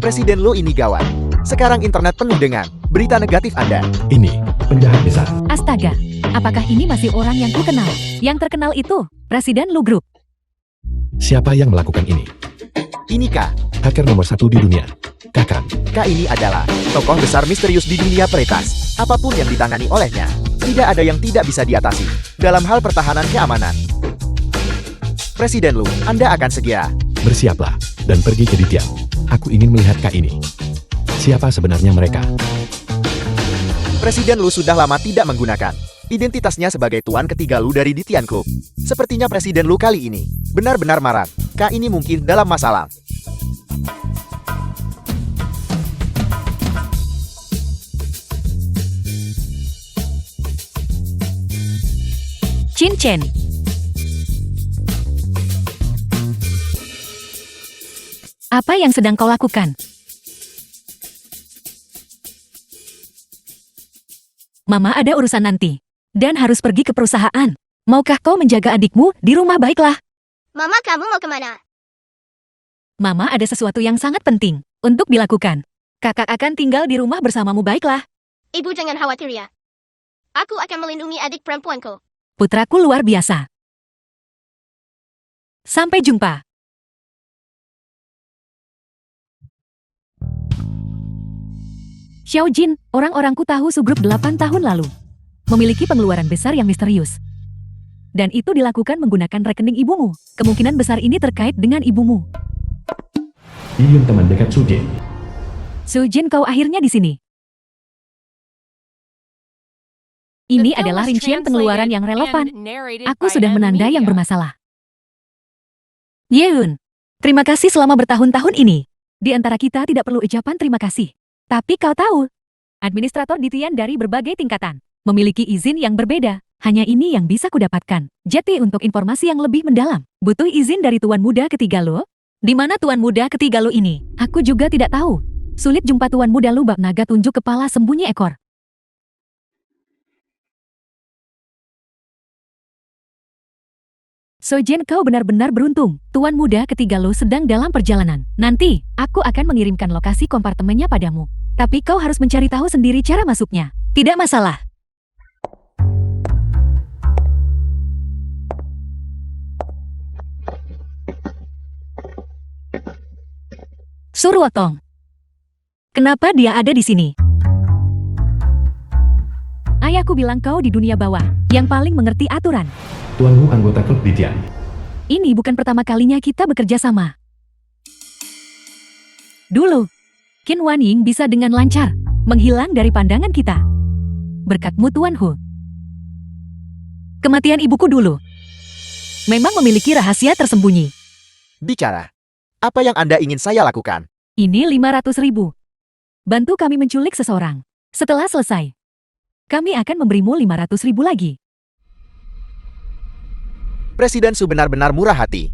Presiden Lu ini gawat. Sekarang internet penuh dengan berita negatif Anda. Ini penjahat besar. Astaga, apakah ini masih orang yang ku kenal? Yang terkenal itu, Presiden Lu Group. Siapa yang melakukan ini? Ini Kak. Hacker nomor 1 di dunia. Kakak. Kak ini adalah tokoh besar misterius di dunia peretas. Apapun yang ditangani olehnya, tidak ada yang tidak bisa diatasi dalam hal pertahanan keamanan. Presiden Lu, Anda akan segera. Bersiaplah dan pergi ke Ditian. Aku ingin melihat Kak ini. Siapa sebenarnya mereka? Presiden Lu sudah lama tidak menggunakan identitasnya sebagai tuan ketiga Lu dari Ditian Club. Sepertinya Presiden Lu kali ini benar-benar marah. Kak ini mungkin dalam masalah. Chin Chen. Apa yang sedang kau lakukan? Mama ada urusan nanti, dan harus pergi ke perusahaan. Maukah kau menjaga adikmu di rumah? Baiklah. Mama, kamu mau kemana? Mama ada sesuatu yang sangat penting untuk dilakukan. Kakak akan tinggal di rumah bersamamu. Baiklah. Ibu jangan khawatir ya. Aku akan melindungi adik perempuanku. Putraku luar biasa. Sampai jumpa. Xiao Jin, orang-orangku tahu Sugrup 8 tahun lalu memiliki pengeluaran besar yang misterius. Dan itu dilakukan menggunakan rekening ibumu. Kemungkinan besar ini terkait dengan ibumu. Yiyun teman dekat Sujin. Sujin, kau akhirnya di sini. Ini adalah rincian pengeluaran yang relevan. Aku sudah menanda yang bermasalah. Yeun, terima kasih selama bertahun-tahun ini. Di antara kita tidak perlu ucapan terima kasih. Tapi kau tahu, administrator Ditian dari berbagai tingkatan memiliki izin yang berbeda. Hanya ini yang bisa kudapatkan. Jadi untuk informasi yang lebih mendalam, butuh izin dari Tuan Muda ketiga lo. Di mana Tuan Muda ketiga lo ini? Aku juga tidak tahu. Sulit jumpa Tuan Muda lo. Bab naga tunjuk kepala sembunyi ekor. Sojin, kau benar-benar beruntung. Tuan Muda ketiga lo sedang dalam perjalanan. Nanti, aku akan mengirimkan lokasi kompartemennya padamu. Tapi kau harus mencari tahu sendiri cara masuknya. Tidak masalah. Surwotong. Kenapa dia ada di sini? Ayahku bilang kau di dunia bawah, yang paling mengerti aturan. Tuanmu anggota klub Ditian. Ini bukan pertama kalinya kita bekerja sama. Dulu, Qin Wanying bisa dengan lancar menghilang dari pandangan kita. Berkatmu Tuan Hu. Kematian ibuku dulu memang memiliki rahasia tersembunyi. Bicara. Apa yang Anda ingin saya lakukan? Ini 500.000. Bantu kami menculik seseorang. Setelah selesai, kami akan memberimu 500.000 lagi. Presiden Su benar-benar murah hati.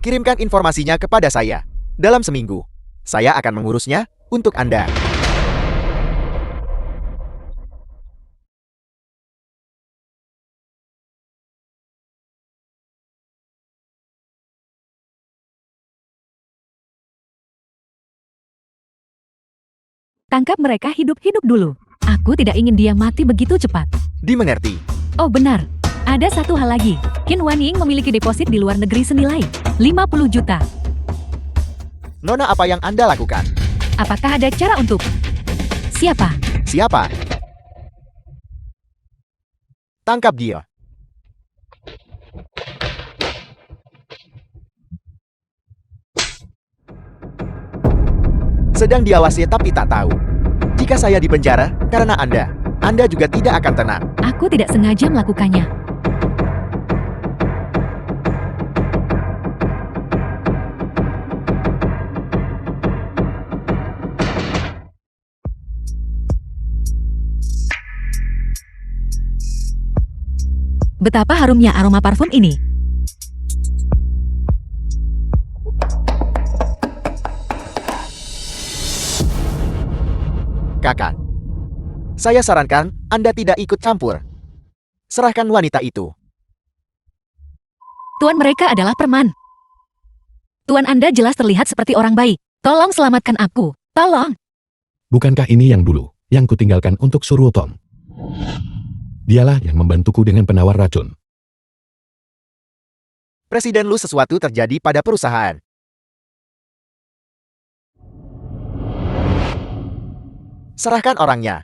Kirimkan informasinya kepada saya. Dalam seminggu, saya akan mengurusnya untuk Anda. Tangkap mereka hidup-hidup dulu. Aku tidak ingin dia mati begitu cepat. Dimengerti. Oh benar, ada satu hal lagi. Qin Wanying memiliki deposit di luar negeri senilai 50 juta. Nona, apa yang Anda lakukan? Apakah ada cara untuk... Siapa? Siapa? Tangkap dia. Sedang diawasi tapi tak tahu. Jika saya dipenjara karena Anda juga tidak akan tenang. Aku tidak sengaja melakukannya. Betapa harumnya aroma parfum ini. Kakak, saya sarankan Anda tidak ikut campur. Serahkan wanita itu. Tuan, mereka adalah preman. Tuan Anda jelas terlihat seperti orang baik. Tolong selamatkan aku. Tolong. Bukankah ini yang dulu, yang kutinggalkan untuk Surwo Tom? Dialah yang membantuku dengan penawar racun. Presiden Lu, sesuatu terjadi pada perusahaan. Serahkan orangnya.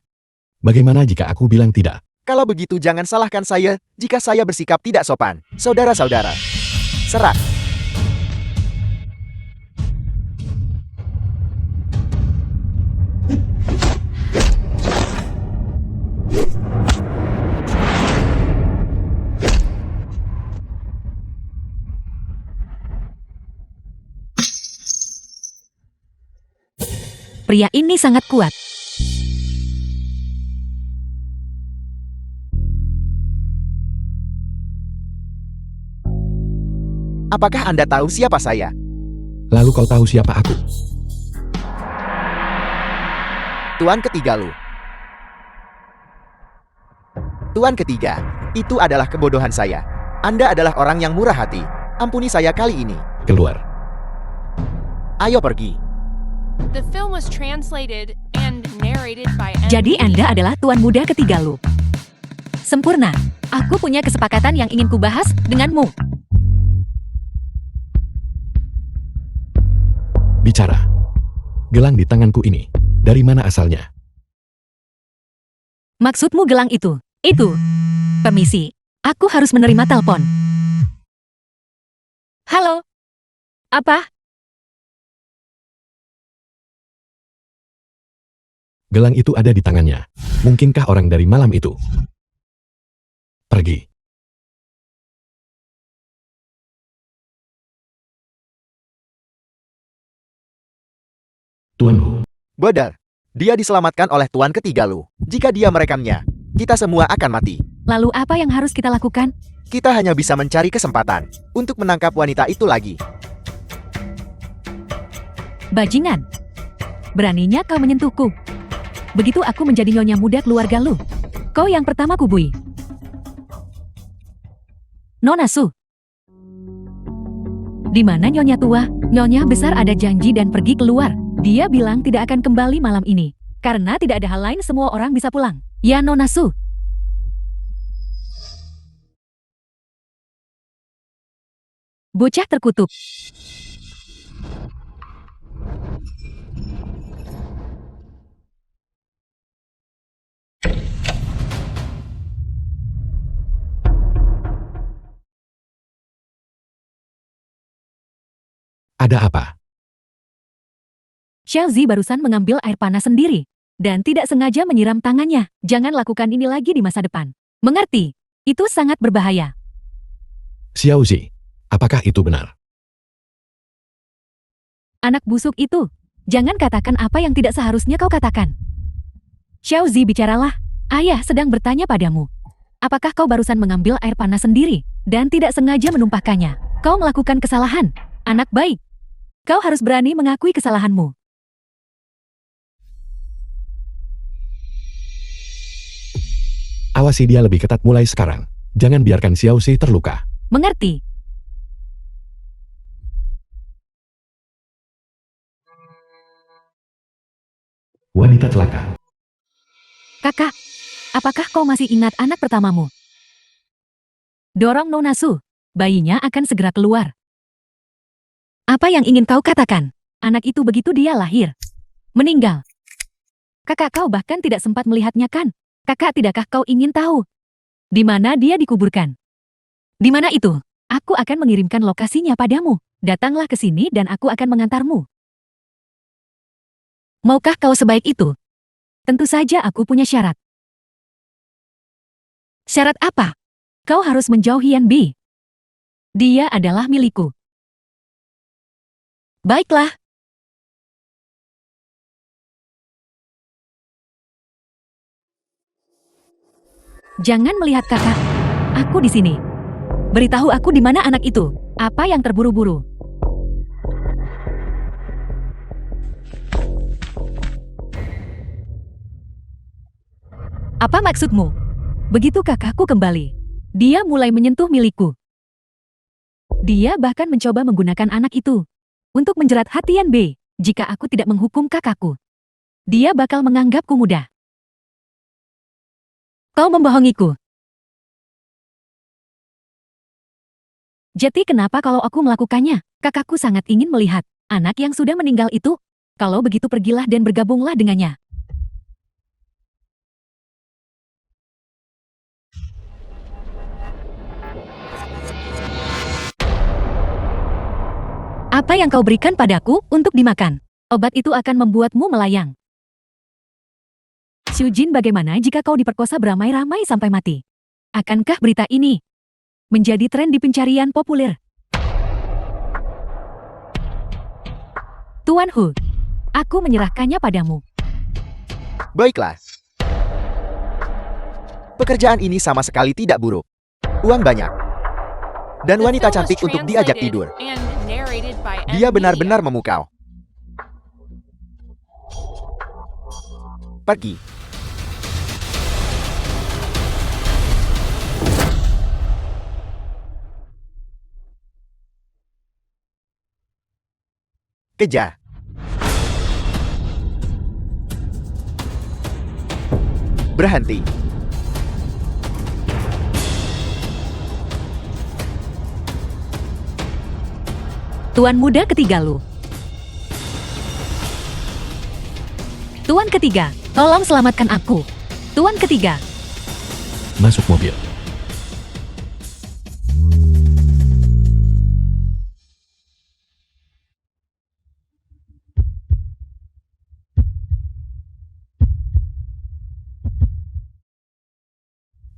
Bagaimana jika aku bilang tidak? Kalau begitu jangan salahkan saya jika saya bersikap tidak sopan. Saudara-saudara. Serah. Pria ini sangat kuat. Apakah Anda tahu siapa saya? Lalu kau tahu siapa aku? Tuan ketiga Lu. Tuan ketiga, itu adalah kebodohan saya. Anda adalah orang yang murah hati. Ampuni saya kali ini. Keluar. Ayo pergi. The film was translated and narrated by Jadi MV. Anda adalah tuan muda ketiga Lu. Sempurna. Aku punya kesepakatan yang ingin kubahas denganmu. Bicara. Gelang di tanganku ini, dari mana asalnya? Maksudmu gelang itu? Itu. Permisi. Aku harus menerima telepon. Halo? Apa? Gelang itu ada di tangannya. Mungkinkah orang dari malam itu? Pergi. Tuanku, Bodoh. Dia diselamatkan oleh tuan ketiga Lu. Jika dia merekamnya, kita semua akan mati. Lalu apa yang harus kita lakukan? Kita hanya bisa mencari kesempatan untuk menangkap wanita itu lagi. Bajingan. Beraninya kau menyentuhku. Begitu aku menjadi nyonya muda keluarga Lu. Kau yang pertama kubui. Nona Su. Di mana nyonya tua? Nyonya besar ada janji dan pergi keluar. Dia bilang tidak akan kembali malam ini. Karena tidak ada hal lain, semua orang bisa pulang. Ya Nona Su. Bocah terkutuk. ada apa? Xiaozi barusan mengambil air panas sendiri. Dan tidak sengaja menyiram tangannya. Jangan lakukan ini lagi di masa depan. Mengerti? Itu sangat berbahaya. Xiaozi, apakah itu benar? Anak busuk itu. Jangan katakan apa yang tidak seharusnya kau katakan. Xiaozi, bicaralah. Ayah sedang bertanya padamu. Apakah kau barusan mengambil air panas sendiri dan tidak sengaja menumpahkannya? Kau melakukan kesalahan. Anak baik. Kau harus berani mengakui kesalahanmu. Awasi dia lebih ketat mulai sekarang. Jangan biarkan Xiaozi terluka. Mengerti? Wanita celaka. Kakak, apakah kau masih ingat anak pertamamu? Dorong Nona Su. Bayinya akan segera keluar. Apa yang ingin kau katakan? Anak itu begitu dia lahir. Meninggal. Kakak kau bahkan tidak sempat melihatnya kan? Kakak, tidakkah kau ingin tahu? Di mana dia dikuburkan? Di mana itu? Aku akan mengirimkan lokasinya padamu. Datanglah ke sini dan aku akan mengantarmu. Maukah kau sebaik itu? Tentu saja aku punya syarat. Syarat apa? Kau harus menjauhi Yan Bi. Dia adalah milikku. Baiklah. Jangan melihat kakak. Aku di sini. Beritahu aku di mana anak itu. Apa yang terburu-buru? Apa maksudmu? Begitu kakakku kembali, dia mulai menyentuh milikku. Dia bahkan mencoba menggunakan anak itu untuk menjerat hati Yan Bei. Jika aku tidak menghukum kakakku, dia bakal menganggapku mudah. Kau membohongiku. Jadi kenapa kalau aku melakukannya? Kakakku sangat ingin melihat anak yang sudah meninggal itu. Kalau begitu pergilah dan bergabunglah dengannya. Apa yang kau berikan padaku untuk dimakan? Obat itu akan membuatmu melayang. Shujin, bagaimana jika kau diperkosa beramai-ramai sampai mati? Akankah berita ini menjadi tren di pencarian populer? Tuan Hu, aku menyerahkannya padamu. Baiklah. Pekerjaan ini sama sekali tidak buruk. Uang banyak. Dan The wanita film was cantik untuk diajak translated tidur. and narrated by Dia N benar-benar Media. memukau. Pergi. Kejar. Berhenti. Tuan muda ketiga Lu. Tuan ketiga, tolong selamatkan aku. Tuan ketiga, Masuk mobil.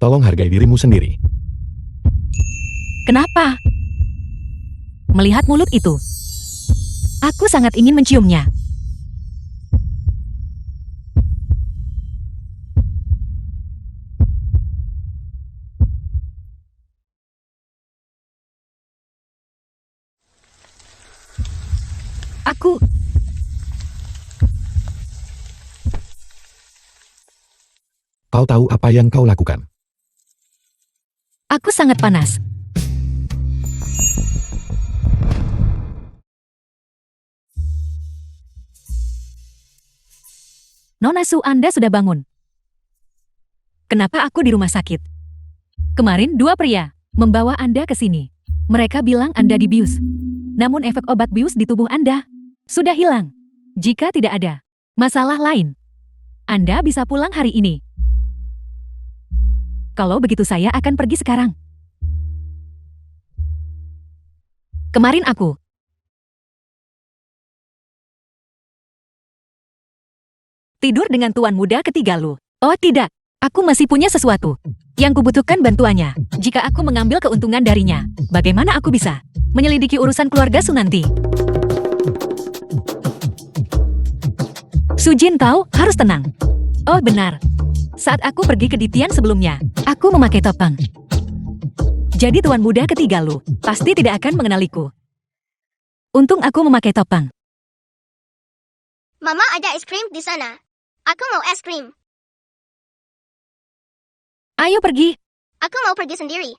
Tolong hargai dirimu sendiri. kenapa? Melihat mulut itu, aku sangat ingin menciumnya. Aku Kau tahu apa yang kau lakukan. sangat panas. Nona Su, Anda sudah bangun. Kenapa aku di rumah sakit? Kemarin 2 pria membawa Anda ke sini. Mereka bilang Anda dibius. Namun efek obat bius di tubuh Anda sudah hilang. Jika tidak ada masalah lain, Anda bisa pulang hari ini. Kalau begitu saya akan pergi sekarang. Kemarin aku tidur dengan tuan muda ketiga Lu. Oh tidak, aku masih punya sesuatu yang kubutuhkan bantuannya. Jika aku mengambil keuntungan darinya, bagaimana aku bisa menyelidiki urusan keluarga Su nanti? Sujin tahu harus tenang. Oh benar, saat aku pergi ke Ditian sebelumnya, aku memakai topeng. Jadi tuan muda ketiga Lu pasti tidak akan mengenaliku. Untung aku memakai topeng. Mama, ada es krim di sana. Aku mau es krim. Ayo pergi. Aku mau pergi sendiri.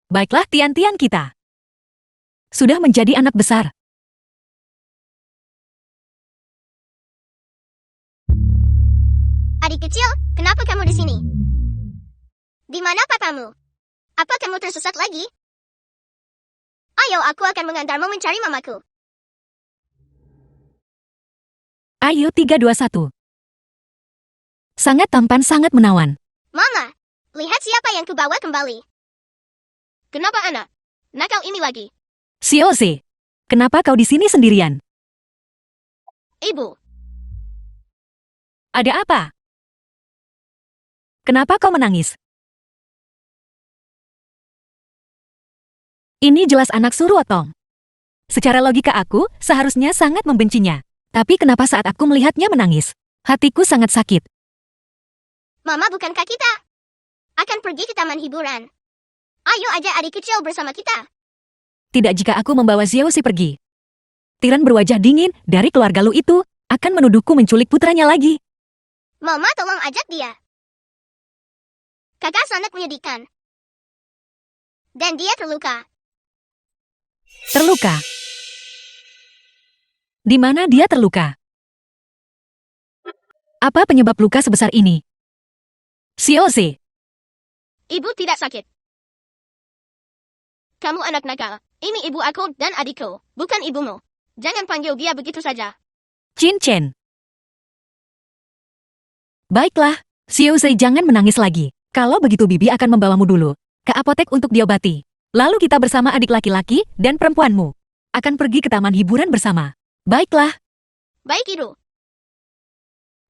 Baiklah, Tian-Tian kita sudah menjadi anak besar. Adik kecil, kenapa kamu di sini? Di mana papamu? Apa kamu tersesat lagi? Ayo, aku akan mengantarmu mencari mamaku. Ayo 3, 2, 1. Sangat tampan, sangat menawan. Mama, lihat siapa yang kubawa kembali. Kenapa anak? Nakal ini lagi. Xiaozi, kenapa kau di sini sendirian? Ibu, Ada apa? Kenapa kau menangis? Ini jelas anak Suruotong. Secara logika aku seharusnya sangat membencinya. Tapi kenapa saat aku melihatnya menangis? Hatiku sangat sakit. Mama, bukankah kita akan pergi ke taman hiburan? Ayo ajak adik kecil bersama kita. Tidak jika aku membawa Xiaozi pergi. Tiran berwajah dingin dari keluarga Lu itu akan menuduhku menculik putranya lagi. Mama, tolong ajak dia. Kakak sangat menyedihkan. Dan dia terluka. Terluka. Di mana dia terluka? Apa penyebab luka sebesar ini? Xiaozi, Ibu tidak sakit. Kamu anak nakal. Ini ibu aku dan adikku, bukan ibumu. Jangan panggil dia begitu saja. Qin Chen. Baiklah, Xiaozi jangan menangis lagi. Kalau begitu Bibi akan membawamu dulu ke apotek untuk diobati. Lalu kita bersama adik laki-laki dan perempuanmu akan pergi ke taman hiburan bersama. Baiklah, Baik, Ibu.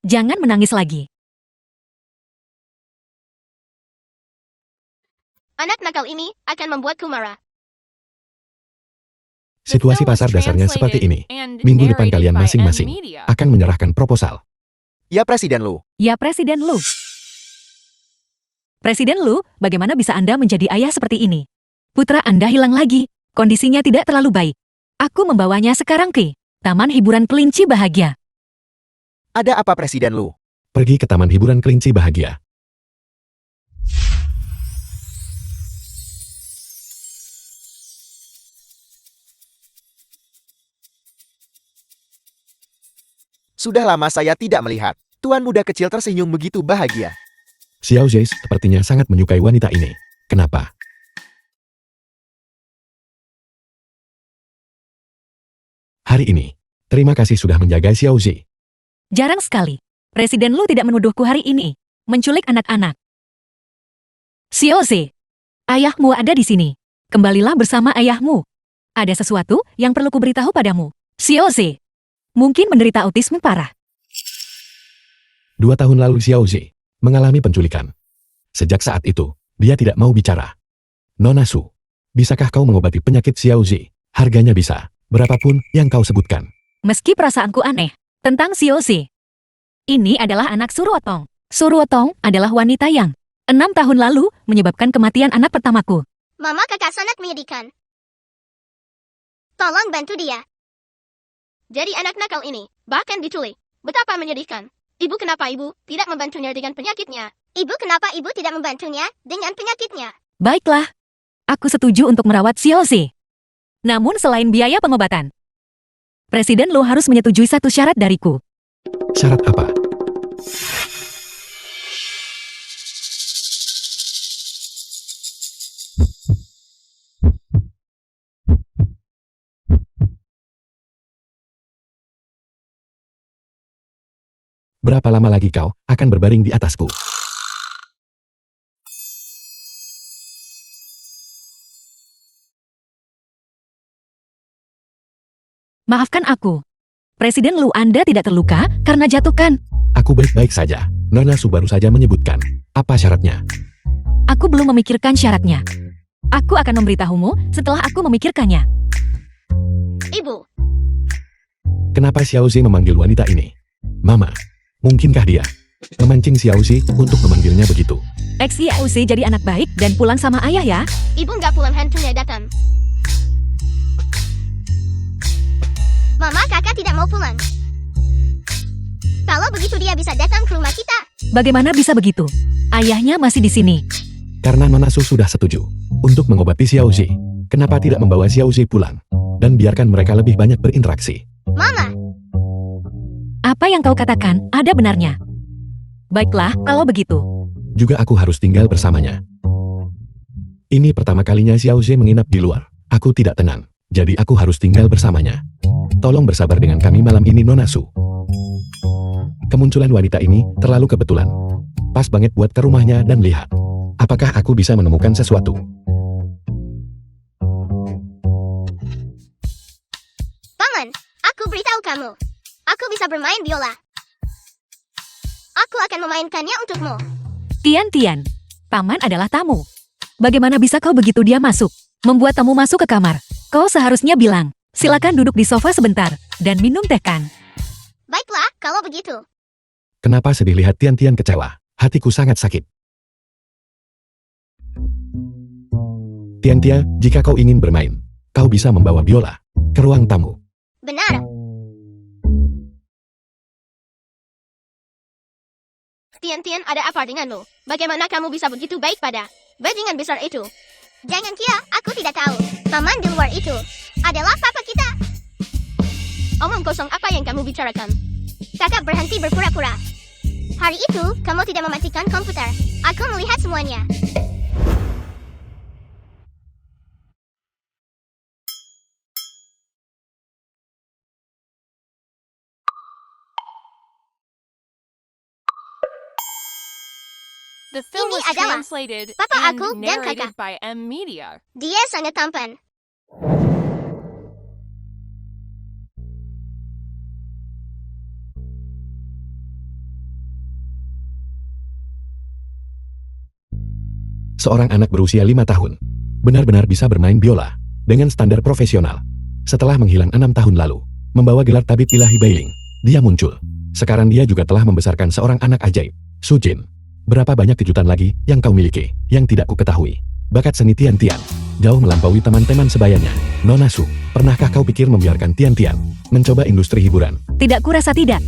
jangan menangis lagi. Anak nakal ini akan membuatku marah. The Situasi film was pasar dasarnya seperti ini. translated and Minggu depan narrated kalian by masing-masing N-Media. akan menyerahkan proposal. Ya Presiden Lu. Ya Presiden Lu. Presiden Lu, bagaimana bisa Anda menjadi ayah seperti ini? Putra Anda hilang lagi. Kondisinya tidak terlalu baik. Aku membawanya sekarang ke Taman Hiburan Kelinci Bahagia. Ada apa Presiden Lu? Pergi ke Taman Hiburan Kelinci Bahagia. Sudah lama saya tidak melihat. Tuan muda kecil tersenyum begitu bahagia. Xiaozi sepertinya sangat menyukai wanita ini. Kenapa? Hari ini, terima kasih sudah menjaga Xiaozi. Jarang sekali. Presiden Lu tidak menuduhku hari ini menculik anak-anak. Xiaozi, ayahmu ada di sini. Kembalilah bersama ayahmu. Ada sesuatu yang perlu kuberitahu padamu. Xiaozi, mungkin menderita autisme parah. 2 tahun lalu Xiaozi mengalami penculikan. Sejak saat itu, dia tidak mau bicara. Nona Su, bisakah kau mengobati penyakit Xiaozi? Harganya bisa, berapapun yang kau sebutkan. Meski perasaanku aneh tentang Xiaozi. Ini adalah anak Suruotong. Suruotong adalah wanita yang 6 tahun lalu menyebabkan kematian anak pertamaku. Mama kakak sangat menyedihkan. Tolong bantu dia. Jadi anak nakal ini bahkan diculik. Betapa menyedihkan. Ibu, kenapa ibu tidak membantunya dengan penyakitnya? Ibu, kenapa ibu tidak membantunya dengan penyakitnya? Baiklah, aku setuju untuk merawat Xiaozi. Namun selain biaya pengobatan, Presiden Lu harus menyetujui satu syarat dariku. Syarat apa? Berapa lama lagi kau akan berbaring di atasku? Maafkan aku. Presiden Lu, Anda tidak terluka karena jatuhkan. Aku baik-baik saja. Nona Su baru saja menyebutkan. Apa syaratnya? Aku belum memikirkan syaratnya. Aku akan memberitahumu setelah aku memikirkannya. Ibu, Kenapa Xiaozi memanggil wanita ini? Mama, mungkinkah dia memancing Xiaozi untuk memanggilnya begitu? Xiaozi jadi anak baik dan pulang sama ayah ya. ibu nggak pulang, hantunya datang. Mama kakak tidak mau pulang. Kalau begitu dia bisa datang ke rumah kita. Bagaimana bisa begitu? Ayahnya masih di sini. Karena Nona Su sudah setuju untuk mengobati Xiaozi. Kenapa tidak membawa Xiaozi pulang? Dan biarkan mereka lebih banyak berinteraksi. Mama, Apa yang kau katakan ada benarnya. Baiklah, kalau begitu. Juga aku harus tinggal bersamanya. Ini pertama kalinya Xiaozi menginap di luar. Aku tidak tenang, jadi aku harus tinggal bersamanya. Tolong bersabar dengan kami malam ini, Nona Su. Kemunculan wanita ini terlalu kebetulan. Pas banget buat ke rumahnya dan lihat. Apakah aku bisa menemukan sesuatu? Paman, aku beritahu kamu. Aku bisa bermain biola. Aku akan memainkannya untukmu. Tian, Paman adalah tamu. Bagaimana bisa kau begitu dia masuk? Membuat tamu masuk ke kamar. Kau seharusnya bilang, silakan duduk di sofa sebentar dan minum teh kan. Baiklah, kalau begitu. Kenapa sedih lihat Tian kecewa? Hatiku sangat sakit. Tian, jika kau ingin bermain, kau bisa membawa biola ke ruang tamu. Benar. Tian, ada apa denganmu? Bagaimana kamu bisa begitu baik pada bajingan besar itu? Jangan kira aku tidak tahu. Paman di luar itu adalah papa kita. Omong kosong apa yang kamu bicarakan? Kakak berhenti berpura-pura. Hari itu, kamu tidak mematikan komputer. Aku melihat semuanya. The film Ini was adalah translated Papa and aku dan narrated kakak. by M Media. Dia sangat tampan. Seorang anak berusia 5 tahun benar-benar bisa bermain biola dengan standar profesional. Setelah menghilang 6 tahun lalu, membawa gelar tabib ilahi Bailing, dia muncul. Sekarang dia juga telah membesarkan seorang anak ajaib, Su Jin. Berapa banyak kejutan lagi yang kau miliki, yang tidak ku ketahui. Bakat seni Tian Tian jauh melampaui teman-teman sebayanya. Nona Su, pernahkah kau pikir membiarkan Tian Tian mencoba industri hiburan? Tidak kurasa tidak.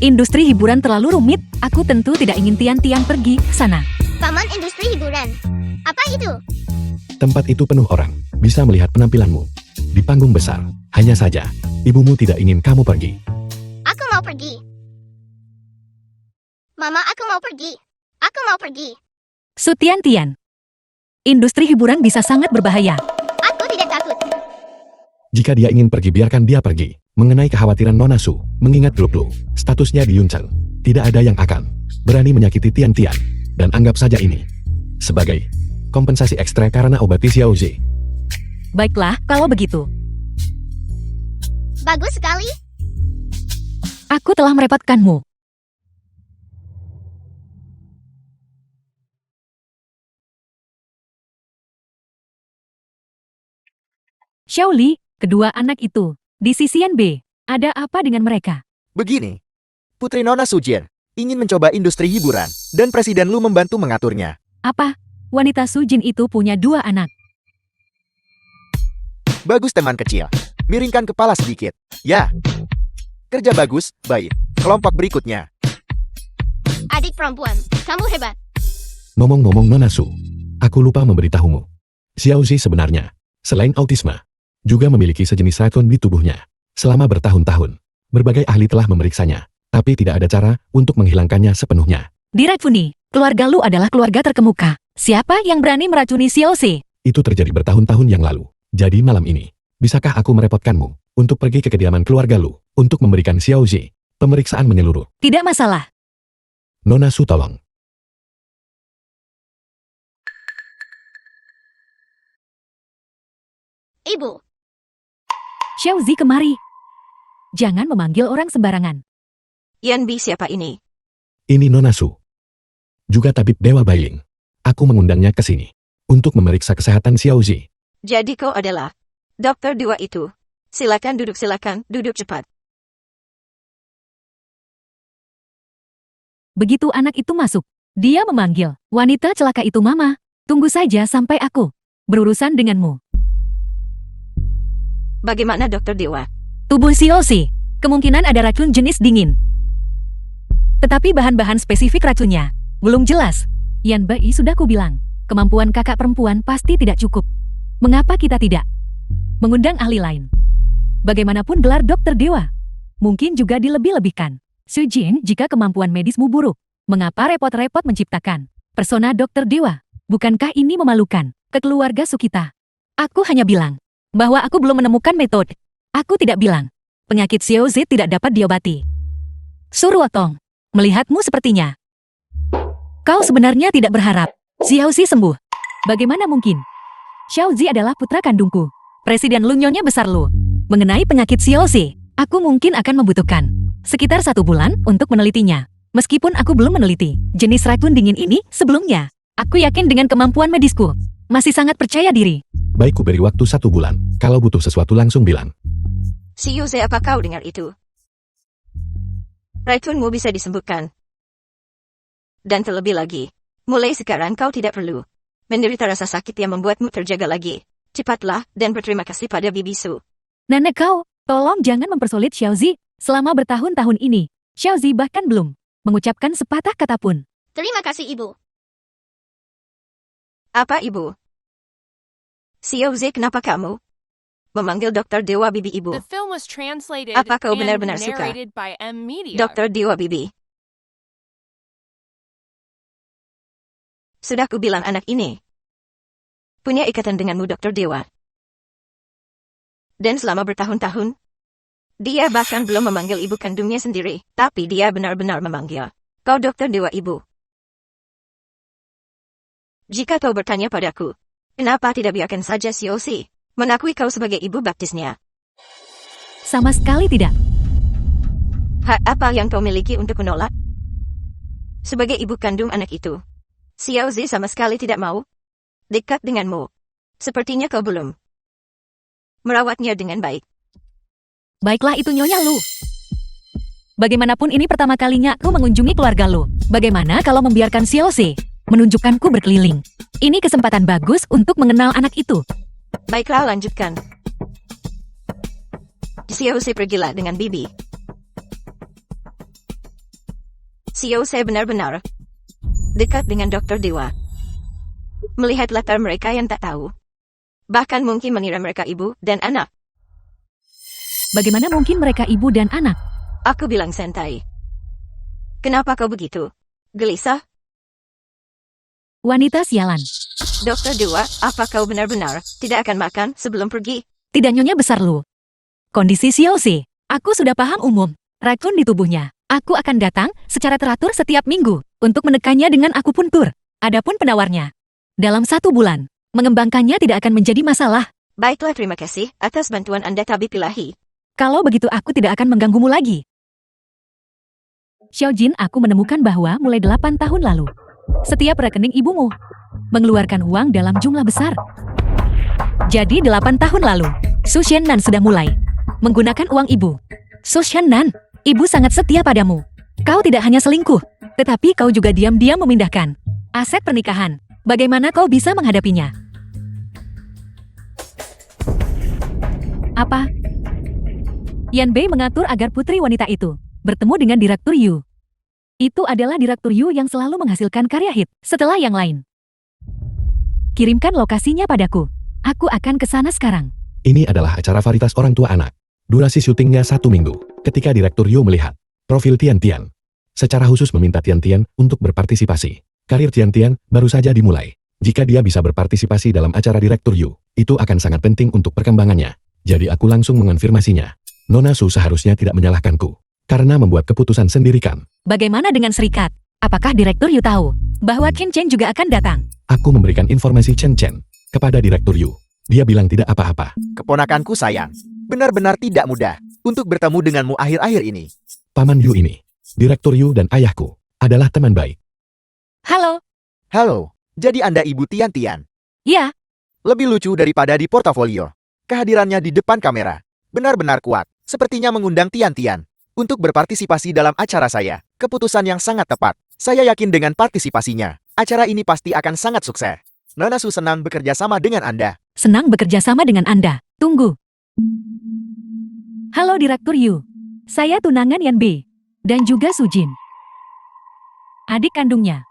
Industri hiburan terlalu rumit, aku tentu tidak ingin Tian-Tian pergi ke sana. Paman industri hiburan. Apa itu? Tempat itu penuh orang, bisa melihat penampilanmu di panggung besar. Hanya saja, ibumu tidak ingin kamu pergi. Aku mau pergi. Mama, aku mau pergi. Aku mau pergi. Su Tian-Tian. Industri hiburan bisa sangat berbahaya. Aku tidak takut. Jika dia ingin pergi, biarkan dia pergi. Mengenai kekhawatiran Nona Su, mengingat Lu, statusnya di Yuncheng, tidak ada yang akan berani menyakiti Tian Tian. Dan anggap saja ini sebagai kompensasi ekstra karena obati Xiao Zi. Baiklah, kalau begitu. Bagus sekali. Aku telah merepotkanmu. Xiao Li, kedua anak itu, di sisian B, ada apa dengan mereka? Begini, Putri Nona Su Jin ingin mencoba industri hiburan, dan Presiden Lu membantu mengaturnya. Apa? Wanita Su Jin itu punya 2 anak. Bagus teman kecil. Miringkan kepala sedikit. Ya. Kerja bagus, baik. Kelompok berikutnya. Adik perempuan, kamu hebat. Ngomong-ngomong Nona Su, aku lupa memberitahumu. Xiao Zi sebenarnya, selain autisme, juga memiliki sejenis racun di tubuhnya. Selama bertahun-tahun, berbagai ahli telah memeriksanya, tapi tidak ada cara untuk menghilangkannya sepenuhnya. Di Racuni, keluarga Lu adalah keluarga terkemuka. Siapa yang berani meracuni Xiao Zi? Itu terjadi bertahun-tahun yang lalu. Jadi malam ini, bisakah aku merepotkanmu untuk pergi ke kediaman keluarga Lu untuk memberikan Xiao Zi pemeriksaan menyeluruh? Tidak masalah. Nona Su, tolong. Ibu, Xiao Zi kemari. Jangan memanggil orang sembarangan. Yanbi siapa ini? Ini Nona Su. Juga tabib Dewa Bailing. Aku mengundangnya ke sini untuk memeriksa kesehatan Xiao Zi. Jadi kau adalah dokter Dewa itu. Silakan duduk cepat. Begitu anak itu masuk, dia memanggil, wanita celaka itu Mama. Tunggu saja sampai aku berurusan denganmu. Bagaimana dokter Dewa? Tubuh Xiao Zi, kemungkinan ada racun jenis dingin. Tetapi bahan-bahan spesifik racunnya belum jelas. Yan Bai sudah kubilang, kemampuan kakak perempuan pasti tidak cukup. Mengapa kita tidak mengundang ahli lain? Bagaimanapun gelar dokter dewa, mungkin juga dilebih-lebihkan. Su Jin, jika kemampuan medismu buruk, mengapa repot-repot menciptakan persona dokter dewa? Bukankah ini memalukan ke keluarga Sukita? Aku hanya bilang bahwa aku belum menemukan metode. Aku tidak bilang penyakit Xiao Zi tidak dapat diobati. Surwotong, melihatmu sepertinya kau sebenarnya tidak berharap Xiao Zi sembuh. Bagaimana mungkin? Xiao Zi adalah putra kandungku. Presiden Lu, nyonya besar Lu. Mengenai penyakit Xiao Zi, aku mungkin akan membutuhkan sekitar 1 bulan untuk menelitinya. Meskipun aku belum meneliti jenis racun dingin ini sebelumnya, aku yakin dengan kemampuan medisku, masih sangat percaya diri. Baik, ku beri waktu 1 bulan. Kalau butuh sesuatu langsung bilang. Si Yuze, apa kau dengar itu? Racunmu bisa disembuhkan. Dan terlebih lagi, mulai sekarang kau tidak perlu menderita rasa sakit yang membuatmu terjaga lagi. Cepatlah dan berterima kasih pada Bibi Su. Nenek kau, tolong jangan mempersulit Xiao Zi. Selama bertahun-tahun ini, Xiao Zi bahkan belum mengucapkan sepatah kata pun. terima kasih ibu. Apa ibu? Si Yuze, kenapa kamu memanggil Dr. Dewa Bibi ibu. The film was translated Apa kau and benar-benar suka? narrated by M Media. Dr. Dewa Bibi. Sudah ku bilang anak ini punya ikatan denganmu, Dr. Dewa. Dan selama bertahun-tahun, dia bahkan belum memanggil ibu kandungnya sendiri, tapi dia benar-benar memanggil kau Dr. Dewa ibu. Jika kau bertanya padaku, kenapa tidak biarkan saja COC mengakui kau sebagai ibu baptisnya? Sama sekali tidak. Hak apa yang kau miliki untuk menolak? Sebagai ibu kandung anak itu, COC sama sekali tidak mau dekat denganmu. Sepertinya kau belum merawatnya dengan baik. Baiklah itu Nyonya Lu. Bagaimanapun ini pertama kalinya aku mengunjungi keluarga Lu. Bagaimana kalau membiarkan COC menunjukkanku berkeliling? Ini kesempatan bagus untuk mengenal anak itu. Baiklah, lanjutkan. COC pergilah dengan Bibi. COC benar-benar dekat dengan Dr. Dewa. Melihat latar mereka yang tak tahu. Bahkan mungkin mengira mereka ibu dan anak. Bagaimana mungkin mereka ibu dan anak? Aku bilang santai. Kenapa kau begitu gelisah? Wanita sialan. Dr. Dewa, apa kau benar-benar tidak akan makan sebelum pergi? Tidak Nyonya besar Lu. Kondisi COC, aku sudah paham umum. Racun di tubuhnya. Aku akan datang secara teratur setiap minggu untuk menekannya dengan akupuntur. Adapun penawarnya, dalam 1 bulan, mengembangkannya tidak akan menjadi masalah. Baiklah, terima kasih atas bantuan Anda, Tabib Ilahi. Kalau begitu aku tidak akan mengganggumu lagi. Xiaojin, aku menemukan bahwa mulai 8 tahun lalu, setiap rekening ibumu mengeluarkan uang dalam jumlah besar. Jadi 8 tahun lalu, Su Shennan sudah mulai menggunakan uang ibu. Su Shennan, ibu sangat setia padamu. Kau tidak hanya selingkuh, tetapi kau juga diam-diam memindahkan aset pernikahan. Bagaimana kau bisa menghadapinya? Apa? Yan Bei mengatur agar putri wanita itu bertemu dengan Direktur Yu. Itu adalah Direktur Yu yang selalu menghasilkan karya hit setelah yang lain. Kirimkan lokasinya padaku. Aku akan ke sana sekarang. Ini adalah acara varietas orang tua anak. Durasi syutingnya 1 minggu. Ketika Direktur Yu melihat profil Tian Tian, secara khusus meminta Tian Tian untuk berpartisipasi. Karir Tian Tian baru saja dimulai. Jika dia bisa berpartisipasi dalam acara Direktur Yu, itu akan sangat penting untuk perkembangannya. Jadi aku langsung mengonfirmasinya. Nona Su seharusnya tidak menyalahkanku, karena membuat keputusan sendiri kan. Bagaimana dengan serikat? Apakah Direktur Yu tahu bahwa Chen Chen juga akan datang? Aku memberikan informasi Chen Chen kepada Direktur Yu. Dia bilang tidak apa-apa. Keponakanku sayang, benar-benar tidak mudah untuk bertemu denganmu akhir-akhir ini. Paman Yu ini, Direktur Yu dan ayahku, adalah teman baik. Halo? Halo, jadi Anda Ibu Tian Tian. Ya, Lebih lucu daripada di portofolio. Kehadirannya di depan kamera benar-benar kuat, sepertinya mengundang Tian Tian untuk berpartisipasi dalam acara saya. Keputusan yang sangat tepat. Saya yakin dengan partisipasinya, acara ini pasti akan sangat sukses. Nona Su senang bekerja sama dengan Anda. senang bekerja sama dengan Anda. Tunggu. Halo Direktur Yu. Saya tunangan Yan Bei. Dan juga Su Jin. Adik kandungnya.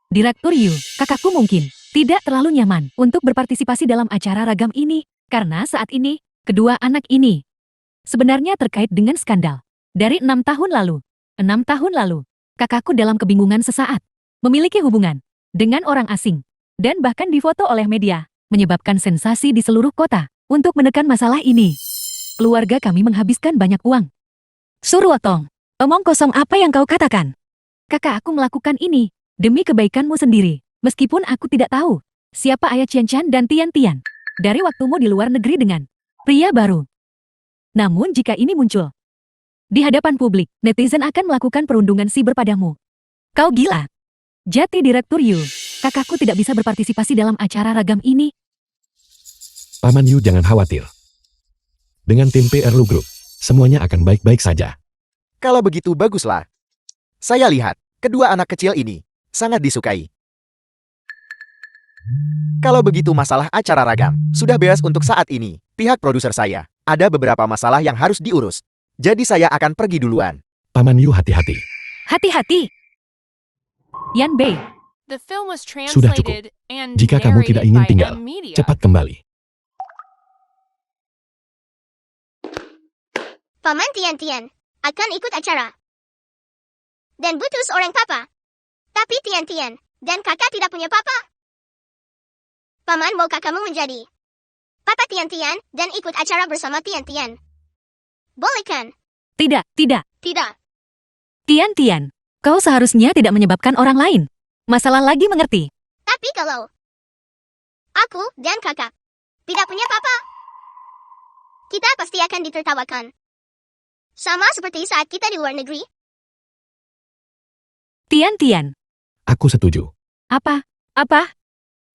Direktur Yu, kakakku mungkin tidak terlalu nyaman untuk berpartisipasi dalam acara ragam ini. Karena saat ini, kedua anak ini sebenarnya terkait dengan skandal. Dari 6 tahun lalu, 6 tahun lalu, kakakku dalam kebingungan sesaat, memiliki hubungan dengan orang asing, dan bahkan difoto oleh media, menyebabkan sensasi di seluruh kota. Untuk menekan masalah ini, keluarga kami menghabiskan banyak uang. Suruotong, omong kosong apa yang kau katakan? Kakak aku melakukan ini demi kebaikanmu sendiri, meskipun aku tidak tahu siapa ayah Chen Chan dan Tian Tian dari waktumu di luar negeri dengan pria baru. Namun jika ini muncul di hadapan publik, netizen akan melakukan perundungan siber padamu. Kau gila. Jati Direktur Yu, kakakku tidak bisa berpartisipasi dalam acara ragam ini. Paman Yu jangan khawatir. Dengan tim PRLU Group, semuanya akan baik-baik saja. Kalau begitu baguslah. Saya lihat, kedua anak kecil ini sangat disukai. Kalau begitu masalah acara ragam sudah beres untuk saat ini. Pihak produser saya, ada beberapa masalah yang harus diurus. Jadi saya akan pergi duluan. Paman Yu hati-hati. Hati-hati. Yan Bei, The film was Sudah cukup. translated and Jika kamu tidak narrated ingin by tinggal, M Media. cepat kembali. Paman Tian akan ikut acara. Dan butuh seorang papa. Tapi Tian dan kakak tidak punya papa. Paman maukah kamu menjadi papa Tian dan ikut acara bersama Tian? Boleh kan? Tidak, tidak. Tidak. Tian, kau seharusnya tidak menyebabkan orang lain masalah lagi, mengerti? Tapi kalau aku dan kakak tidak punya papa, kita pasti akan ditertawakan. Sama seperti saat kita di luar negeri. Tian. Aku setuju. Apa?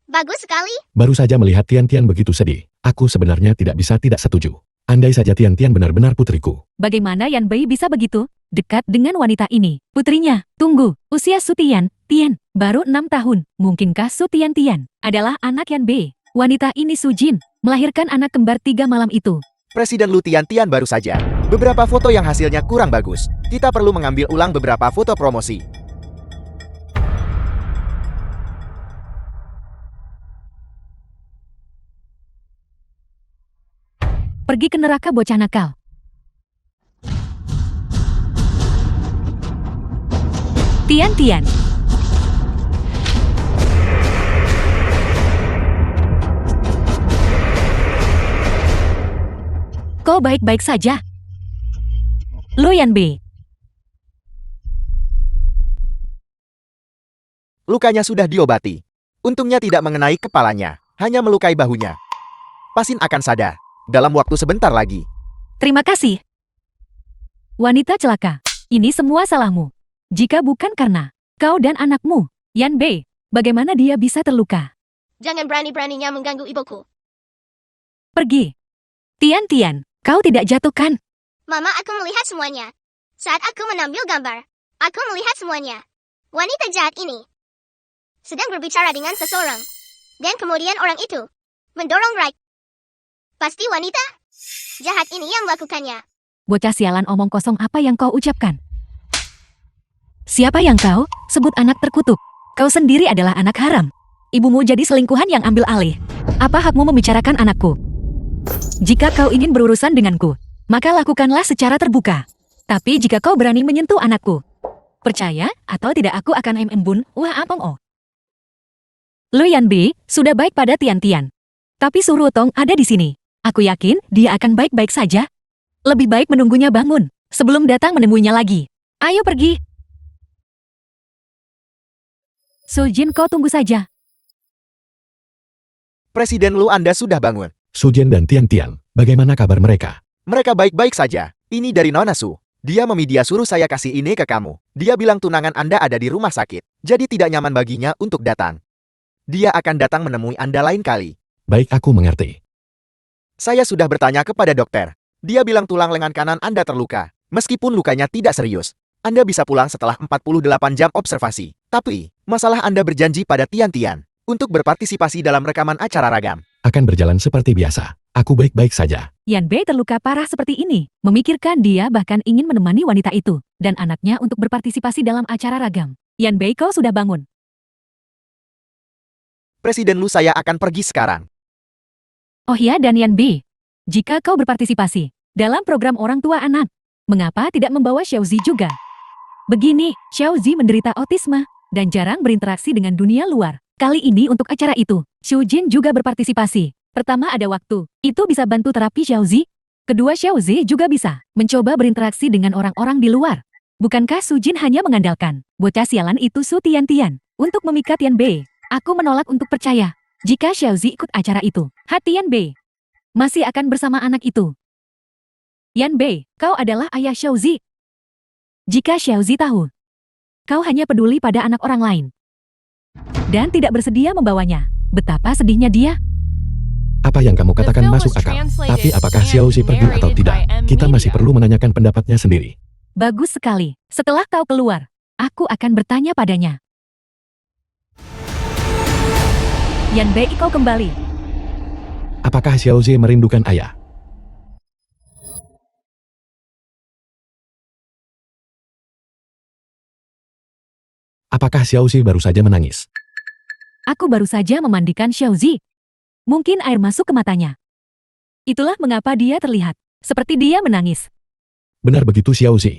Bagus sekali. Baru saja melihat Tian begitu sedih. Aku sebenarnya tidak bisa tidak setuju. Andai saja Tian benar-benar putriku. Bagaimana Yan Bei bisa begitu dekat dengan wanita ini? Putrinya, tunggu, usia Su Tian baru 6 tahun. Mungkinkah Su Tian adalah anak Yan Bei? Wanita ini Su Jin, melahirkan anak kembar 3 malam itu. Presiden Lu Tian baru saja. Beberapa foto yang hasilnya kurang bagus. Kita perlu mengambil ulang beberapa foto promosi. Pergi ke neraka bocah nakal. Tian. Kau baik-baik saja? Lu Yan Bei. Lukanya sudah diobati. Untungnya tidak mengenai kepalanya, hanya melukai bahunya. Pasien akan sadar dalam waktu sebentar lagi. Terima kasih. Wanita celaka, ini semua salahmu. Jika bukan karena kau dan anakmu, Yan Bei, bagaimana dia bisa terluka? Jangan berani-beraninya mengganggu ibuku. Pergi. Tian, kau tidak jatuhkan. Mama, aku melihat semuanya. Saat aku mengambil gambar, aku melihat semuanya. Wanita jahat ini sedang berbicara dengan seseorang. Dan kemudian orang itu mendorong Right. Pasti wanita jahat ini yang melakukannya. Bocah sialan, omong kosong apa yang kau ucapkan? Siapa yang kau sebut anak terkutuk? Kau sendiri adalah anak haram. Ibumu jadi selingkuhan yang ambil alih. Apa hakmu membicarakan anakku? Jika kau ingin berurusan denganku, maka lakukanlah secara terbuka. Tapi jika kau berani menyentuh anakku, percaya atau tidak aku akan embun, wah apong oh. Lu Yan Bei sudah baik pada Tian. Tapi Su Rutong ada di sini. Aku yakin dia akan baik-baik saja. Lebih baik menunggunya bangun sebelum datang menemuinya lagi. Ayo pergi. Su Jin, kau tunggu saja. Presiden Lu Anda sudah bangun. Su Jin dan Tian, bagaimana kabar mereka? Mereka baik-baik saja. Ini dari Nona Su. Dia media suruh saya kasih ini ke kamu. Dia bilang tunangan Anda ada di rumah sakit. Jadi tidak nyaman baginya untuk datang. Dia akan datang menemui Anda lain kali. Baik, aku mengerti. Saya sudah bertanya kepada dokter. Dia bilang tulang lengan kanan Anda terluka. Meskipun lukanya tidak serius, Anda bisa pulang setelah 48 jam observasi. Tapi, masalah Anda berjanji pada Tian untuk berpartisipasi dalam rekaman acara ragam. Akan berjalan seperti biasa. Aku baik-baik saja. Yan Bei terluka parah seperti ini. Memikirkan dia bahkan ingin menemani wanita itu dan anaknya untuk berpartisipasi dalam acara ragam. Yan Bei, kau sudah bangun. Presiden Lu, saya akan pergi sekarang. Oh ya, dan Yan Bei, jika kau berpartisipasi dalam program orang tua anak, mengapa tidak membawa Xiaozi juga? Begini, Xiaozi menderita autisme dan jarang berinteraksi dengan dunia luar. Kali ini untuk acara itu, Su Jin juga berpartisipasi. Pertama, ada waktu. Itu bisa bantu terapi Xiaozi. Kedua, Xiaozi juga bisa mencoba berinteraksi dengan orang-orang di luar. Bukankah Su Jin hanya mengandalkan bocah sialan itu Su Tian untuk memikat Yan Bei? Aku menolak untuk percaya. Jika Xiaozi ikut acara itu, hati Yan Bei masih akan bersama anak itu. Yan Bei, kau adalah ayah Xiaozi. Jika Xiaozi tahu, kau hanya peduli pada anak orang lain dan tidak bersedia membawanya, betapa sedihnya dia. Apa yang kamu katakan masuk akal. Tapi apakah Xiaozi pergi atau tidak? Kita masih perlu menanyakan pendapatnya sendiri. Bagus sekali. Setelah kau keluar, aku akan bertanya padanya. Yan Bei, kau kembali. Apakah Xiaozi merindukan ayah? Apakah Xiaozi baru saja menangis? Aku baru saja memandikan Xiaozi. Mungkin air masuk ke matanya. Itulah mengapa dia terlihat seperti dia menangis. Benar begitu Xiao Zi.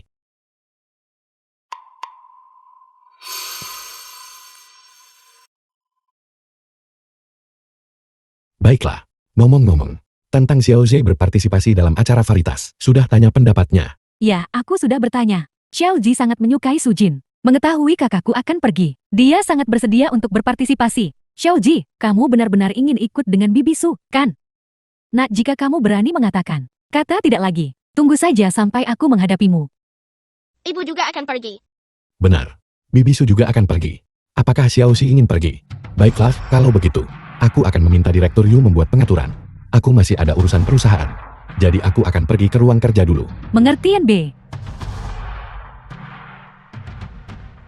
Baiklah, ngomong-ngomong, tentang Xiao Zi berpartisipasi dalam acara Veritas, sudah tanya pendapatnya. Ya, aku sudah bertanya. Xiao Ji sangat menyukai Sujin. Mengetahui kakakku akan pergi, dia sangat bersedia untuk berpartisipasi. Xiao Ji, kamu benar-benar ingin ikut dengan Bibi Su, kan? Nah, jika kamu berani mengatakan, kata tidak lagi. Tunggu saja sampai aku menghadapimu. Ibu juga akan pergi. Benar, Bibi Su juga akan pergi. Apakah Xiao Zi ingin pergi? Baiklah, kalau begitu, aku akan meminta Direktur Yu membuat pengaturan. Aku masih ada urusan perusahaan. Jadi aku akan pergi ke ruang kerja dulu. Mengerti Yan Bei?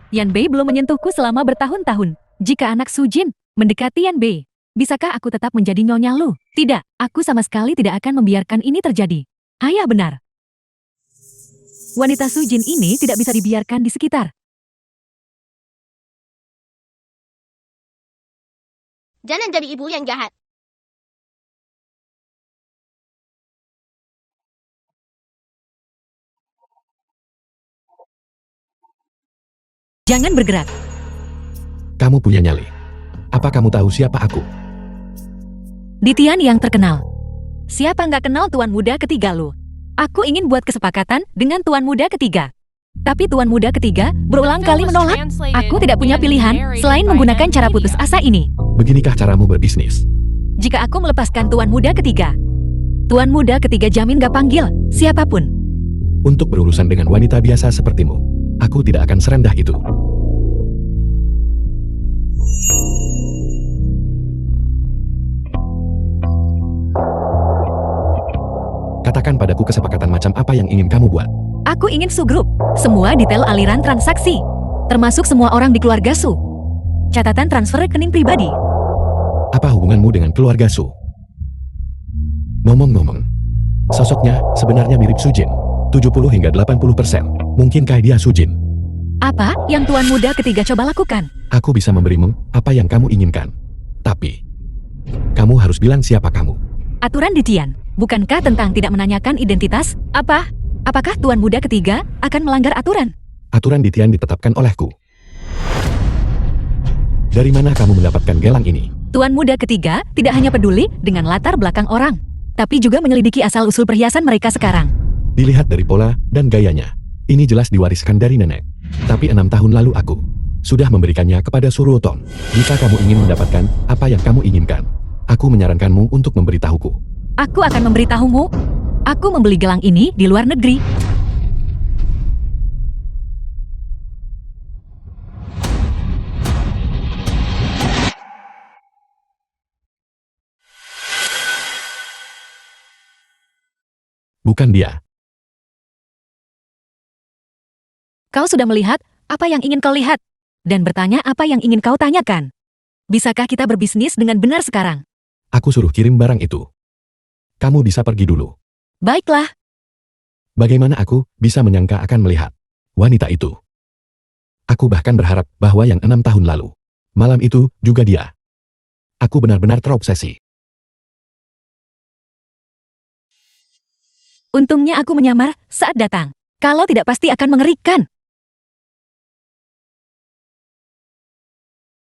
Yan Bei belum menyentuhku selama bertahun-tahun. Jika anak Sujin mendekati Yan Bei, bisakah aku tetap menjadi Nyonya Lu? Tidak, aku sama sekali tidak akan membiarkan ini terjadi. Ayah benar. Wanita Sujin ini tidak bisa dibiarkan di sekitar. Jangan jadi ibu yang jahat. Jangan bergerak. Kamu punya nyali. Apa kamu tahu siapa aku? Ditian yang terkenal. Siapa nggak kenal Tuan Muda Ketiga Lu? Aku ingin buat kesepakatan dengan Tuan Muda Ketiga. Tapi Tuan Muda Ketiga berulang kali menolak. Aku tidak punya pilihan selain menggunakan cara putus asa ini. Beginikah caramu berbisnis? Jika aku melepaskan Tuan Muda Ketiga, Tuan Muda Ketiga jamin gak panggil siapapun. Untuk berurusan dengan wanita biasa sepertimu, aku tidak akan serendah itu. Katakan padaku kesepakatan macam apa yang ingin kamu buat. Aku ingin Su Group, semua detail aliran transaksi, termasuk semua orang di keluarga Su. Catatan transfer rekening pribadi. Apa hubunganmu dengan keluarga Su? Ngomong-ngomong, sosoknya sebenarnya mirip Sujin. 70 hingga 80%. Mungkinkah dia Sujin? Apa yang Tuan Muda Ketiga coba lakukan? Aku bisa memberimu apa yang kamu inginkan. Tapi, kamu harus bilang siapa kamu. Aturan Ditian, bukankah tentang tidak menanyakan identitas? Apakah Tuan Muda Ketiga akan melanggar aturan? Aturan Ditian ditetapkan olehku. Dari mana kamu mendapatkan gelang ini? Tuan Muda Ketiga tidak hanya peduli dengan latar belakang orang, tapi juga menyelidiki asal-usul perhiasan mereka sekarang. Dilihat dari pola dan gayanya, ini jelas diwariskan dari nenek. Tapi 6 tahun lalu aku sudah memberikannya kepada Suruotong. Jika kamu ingin mendapatkan apa yang kamu inginkan, aku menyarankanmu untuk memberitahuku. Aku akan memberitahumu. Aku membeli gelang ini di luar negeri. Bukan dia. Kau sudah melihat apa yang ingin kau lihat, dan bertanya apa yang ingin kau tanyakan. Bisakah kita berbisnis dengan benar sekarang? Aku suruh kirim barang itu. Kamu bisa pergi dulu. Baiklah. Bagaimana aku bisa menyangka akan melihat wanita itu? Aku bahkan berharap bahwa yang 6 tahun lalu, malam itu juga dia. Aku benar-benar terobsesi. Untungnya aku menyamar saat datang. Kalau tidak pasti akan mengerikan.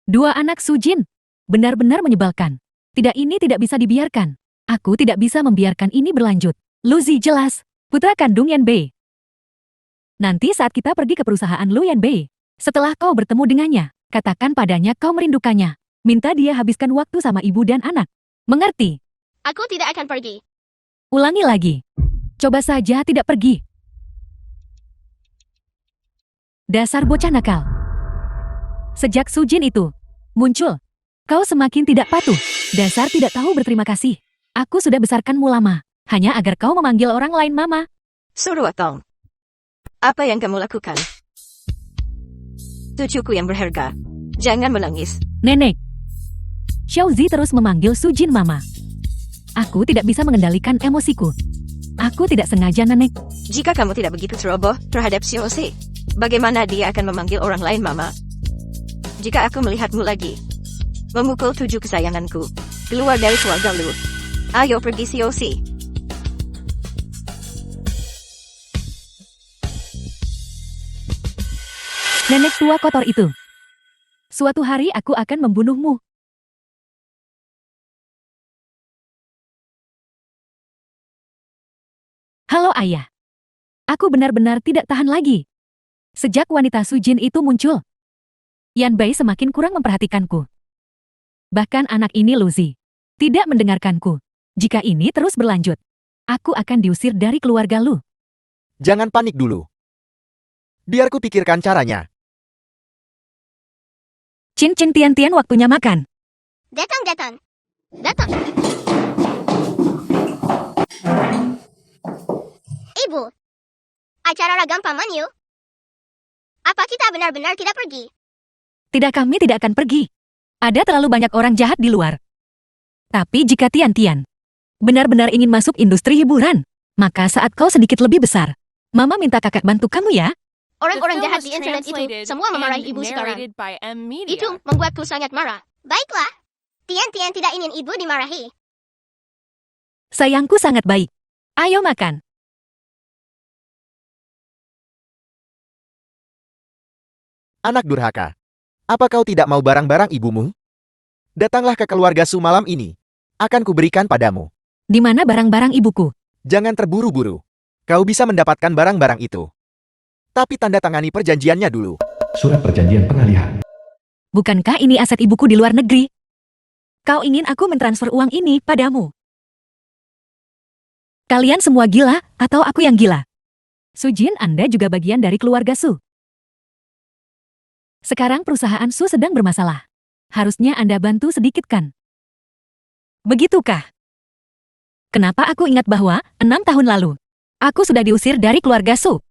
Dua anak Sujin. Benar-benar menyebalkan. Ini tidak bisa dibiarkan. Aku tidak bisa membiarkan ini berlanjut. Luzi jelas, putra kandung Yan Bei. Nanti saat kita pergi ke perusahaan Lu Yan Bei, setelah kau bertemu dengannya, katakan padanya kau merindukannya. Minta dia habiskan waktu sama ibu dan anak. Mengerti? Aku tidak akan pergi. Ulangi lagi. Coba saja tidak pergi. Dasar bocah nakal. Sejak Sujin itu muncul, kau semakin tidak patuh. Dasar tidak tahu berterima kasih. Aku sudah besarkanmu lama, hanya agar kau memanggil orang lain mama. Suruotong. Apa yang kamu lakukan? Cucuku yang berharga. Jangan menangis. Nenek. Xiaozi terus memanggil Sujin mama. Aku tidak bisa mengendalikan emosiku. Aku tidak sengaja, Nenek. Jika kamu tidak begitu ceroboh terhadap Xiaozi, bagaimana dia akan memanggil orang lain mama? Jika aku melihatmu lagi, memukul 7 kesayanganku, keluar dari keluarga Lu. Ayo pergi Xiaozi. Nenek tua kotor itu. Suatu hari aku akan membunuhmu. Halo ayah. Aku benar-benar tidak tahan lagi. Sejak wanita Sujin itu muncul, Yan Bai semakin kurang memperhatikanku. Bahkan anak ini Luzi tidak mendengarkanku. Jika ini terus berlanjut, aku akan diusir dari keluarga Lu. Jangan panik dulu. Biar ku pikirkan caranya. Cin Cin Tian Tian, waktunya makan. Datang. Ibu, acara ragam paman yuk. Apa kita benar-benar tidak pergi? Tidak, kami tidak akan pergi. Ada terlalu banyak orang jahat di luar. Tapi jika Tian Tian benar-benar ingin masuk industri hiburan, maka saat kau sedikit lebih besar, Mama minta kakak bantu kamu ya. The Orang-orang film jahat was di internet itu translated semua memarahi and ibu sekarang. narrated by M Media. Itu membuatku sangat marah. Baiklah, Tian tidak ingin ibu dimarahi. Sayangku sangat baik. Ayo makan. Anak durhaka. Apa kau tidak mau barang-barang ibumu? Datanglah ke keluarga Su malam ini. Akan kuberikan padamu. Di mana barang-barang ibuku? Jangan terburu-buru. Kau bisa mendapatkan barang-barang itu. Tapi tanda tangani perjanjiannya dulu. Surat perjanjian pengalihan. Bukankah ini aset ibuku di luar negeri? Kau ingin aku mentransfer uang ini padamu? Kalian semua gila, atau aku yang gila? Sujin, Anda juga bagian dari keluarga Su. Sekarang perusahaan Su sedang bermasalah. Harusnya Anda bantu sedikit kan? Begitukah? Kenapa aku ingat bahwa 6 tahun lalu, aku sudah diusir dari keluarga Su?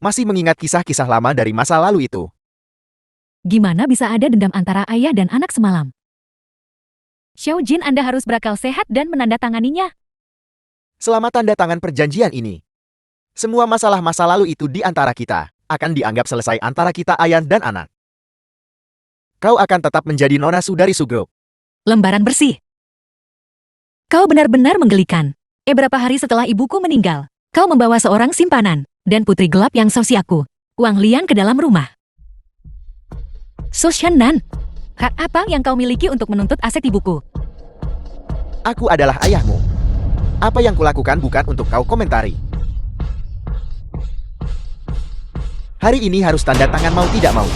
Masih mengingat kisah-kisah lama dari masa lalu itu. Gimana bisa ada dendam antara ayah dan anak semalam? Xiao Jin, Anda harus berakal sehat dan menandatanganinya. Selama tanda tangan perjanjian ini, semua masalah masa lalu itu di antara kita akan dianggap selesai antara kita ayah dan anak. Kau akan tetap menjadi Nona Su dari Su Group. Lembaran bersih. Kau benar-benar menggelikan. Beberapa hari setelah ibuku meninggal, kau membawa seorang simpanan dan putri gelap yang sosiaku, Wang Lian, ke dalam rumah. So Shannan, hak apa yang kau miliki untuk menuntut aset ibuku? Aku adalah ayahmu. Apa yang kulakukan bukan untuk kau komentari. Hari ini harus tanda tangan mau tidak mau.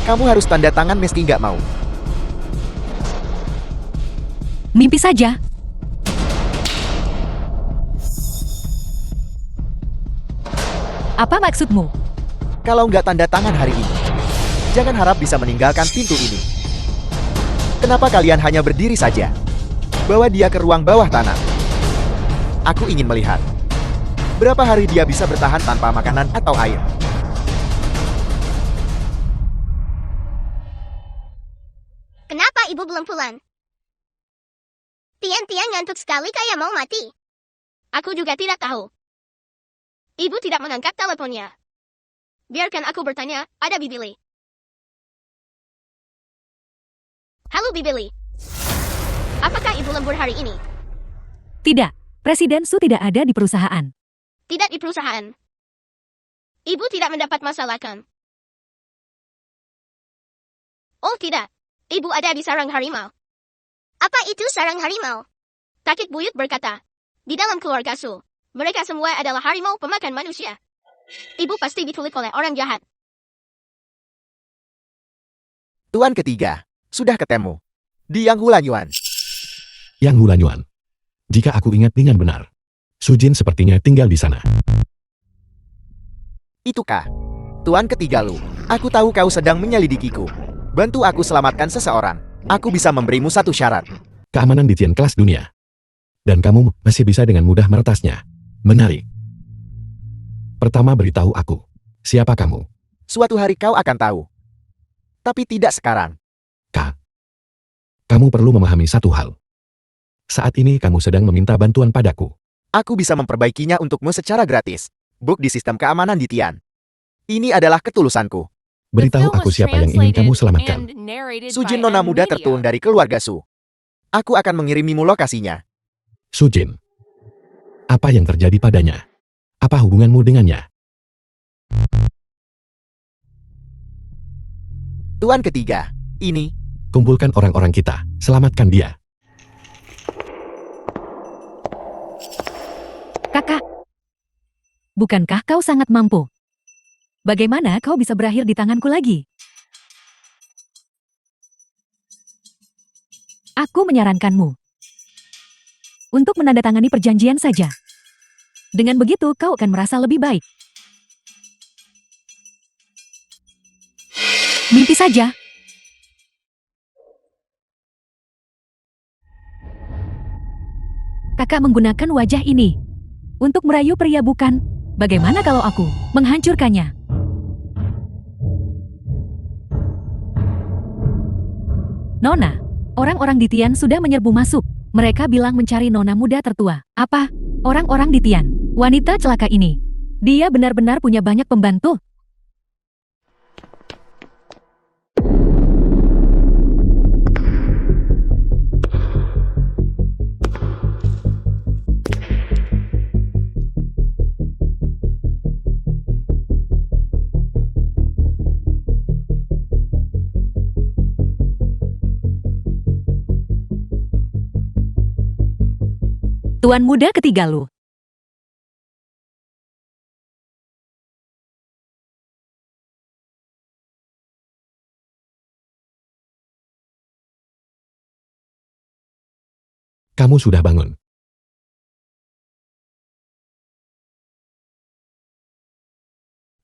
Kamu harus tanda tangan meski nggak mau. Mimpi saja. Apa maksudmu? Kalau nggak tanda tangan hari ini, jangan harap bisa meninggalkan pintu ini. Kenapa kalian hanya berdiri saja? Bawa dia ke ruang bawah tanah. Aku ingin melihat berapa hari dia bisa bertahan tanpa makanan atau air. Kenapa ibu belum pulang? Tian ngantuk sekali kayak mau mati. Aku juga tidak tahu. Ibu tidak mengangkat teleponnya. Biarkan aku bertanya, ada Bibili. Halo Bibili. Apakah ibu lembur hari ini? Tidak, Presiden Su tidak ada di perusahaan. Tidak di perusahaan. Ibu tidak mendapat masalah kan? Oh tidak. Ibu ada di sarang harimau. Apa itu sarang harimau? Kakek buyut berkata. Di dalam keluarga Su, mereka semua adalah harimau pemakan manusia. Ibu pasti diculik oleh orang jahat. Tuan ketiga, sudah ketemu. Di Yang Hulanyuan. Yang Hulanyuan. Jika aku ingat dengan benar, Sujin sepertinya tinggal di sana. Itukah? Tuan ketiga Lu, aku tahu kau sedang menyelidikiku. Bantu aku selamatkan seseorang. Aku bisa memberimu satu syarat. Keamanan di Tian kelas dunia. Dan kamu masih bisa dengan mudah meretasnya. Menarik. Pertama beritahu aku, siapa kamu? Suatu hari kau akan tahu. Tapi tidak sekarang. Kak. Kamu perlu memahami satu hal. Saat ini kamu sedang meminta bantuan padaku. Aku bisa memperbaikinya untukmu secara gratis. Book di sistem keamanan di Tian. Ini adalah ketulusanku. The Beritahu film aku was siapa yang ingin kamu translated selamatkan. and narrated Sujin by Nona M muda Media. tertuun dari keluarga Su. Aku akan mengirimimu lokasinya. Sujin. Apa yang terjadi padanya? Apa hubunganmu dengannya? Tuan ketiga, ini Kumpulkan orang-orang kita, selamatkan dia. Kakak, bukankah kau sangat mampu? Bagaimana kau bisa berakhir di tanganku lagi? Aku menyarankanmu untuk menandatangani perjanjian saja. Dengan begitu kau akan merasa lebih baik. Mimpi saja. Kakak menggunakan wajah ini untuk merayu pria, bukan? Bagaimana kalau aku menghancurkannya? Nona, orang-orang di Tian sudah menyerbu masuk. Mereka bilang mencari nona muda tertua. Apa? Orang-orang di Tian, wanita celaka ini. Dia benar-benar punya banyak pembantu. Tuan muda ketiga Lu. Kamu sudah bangun.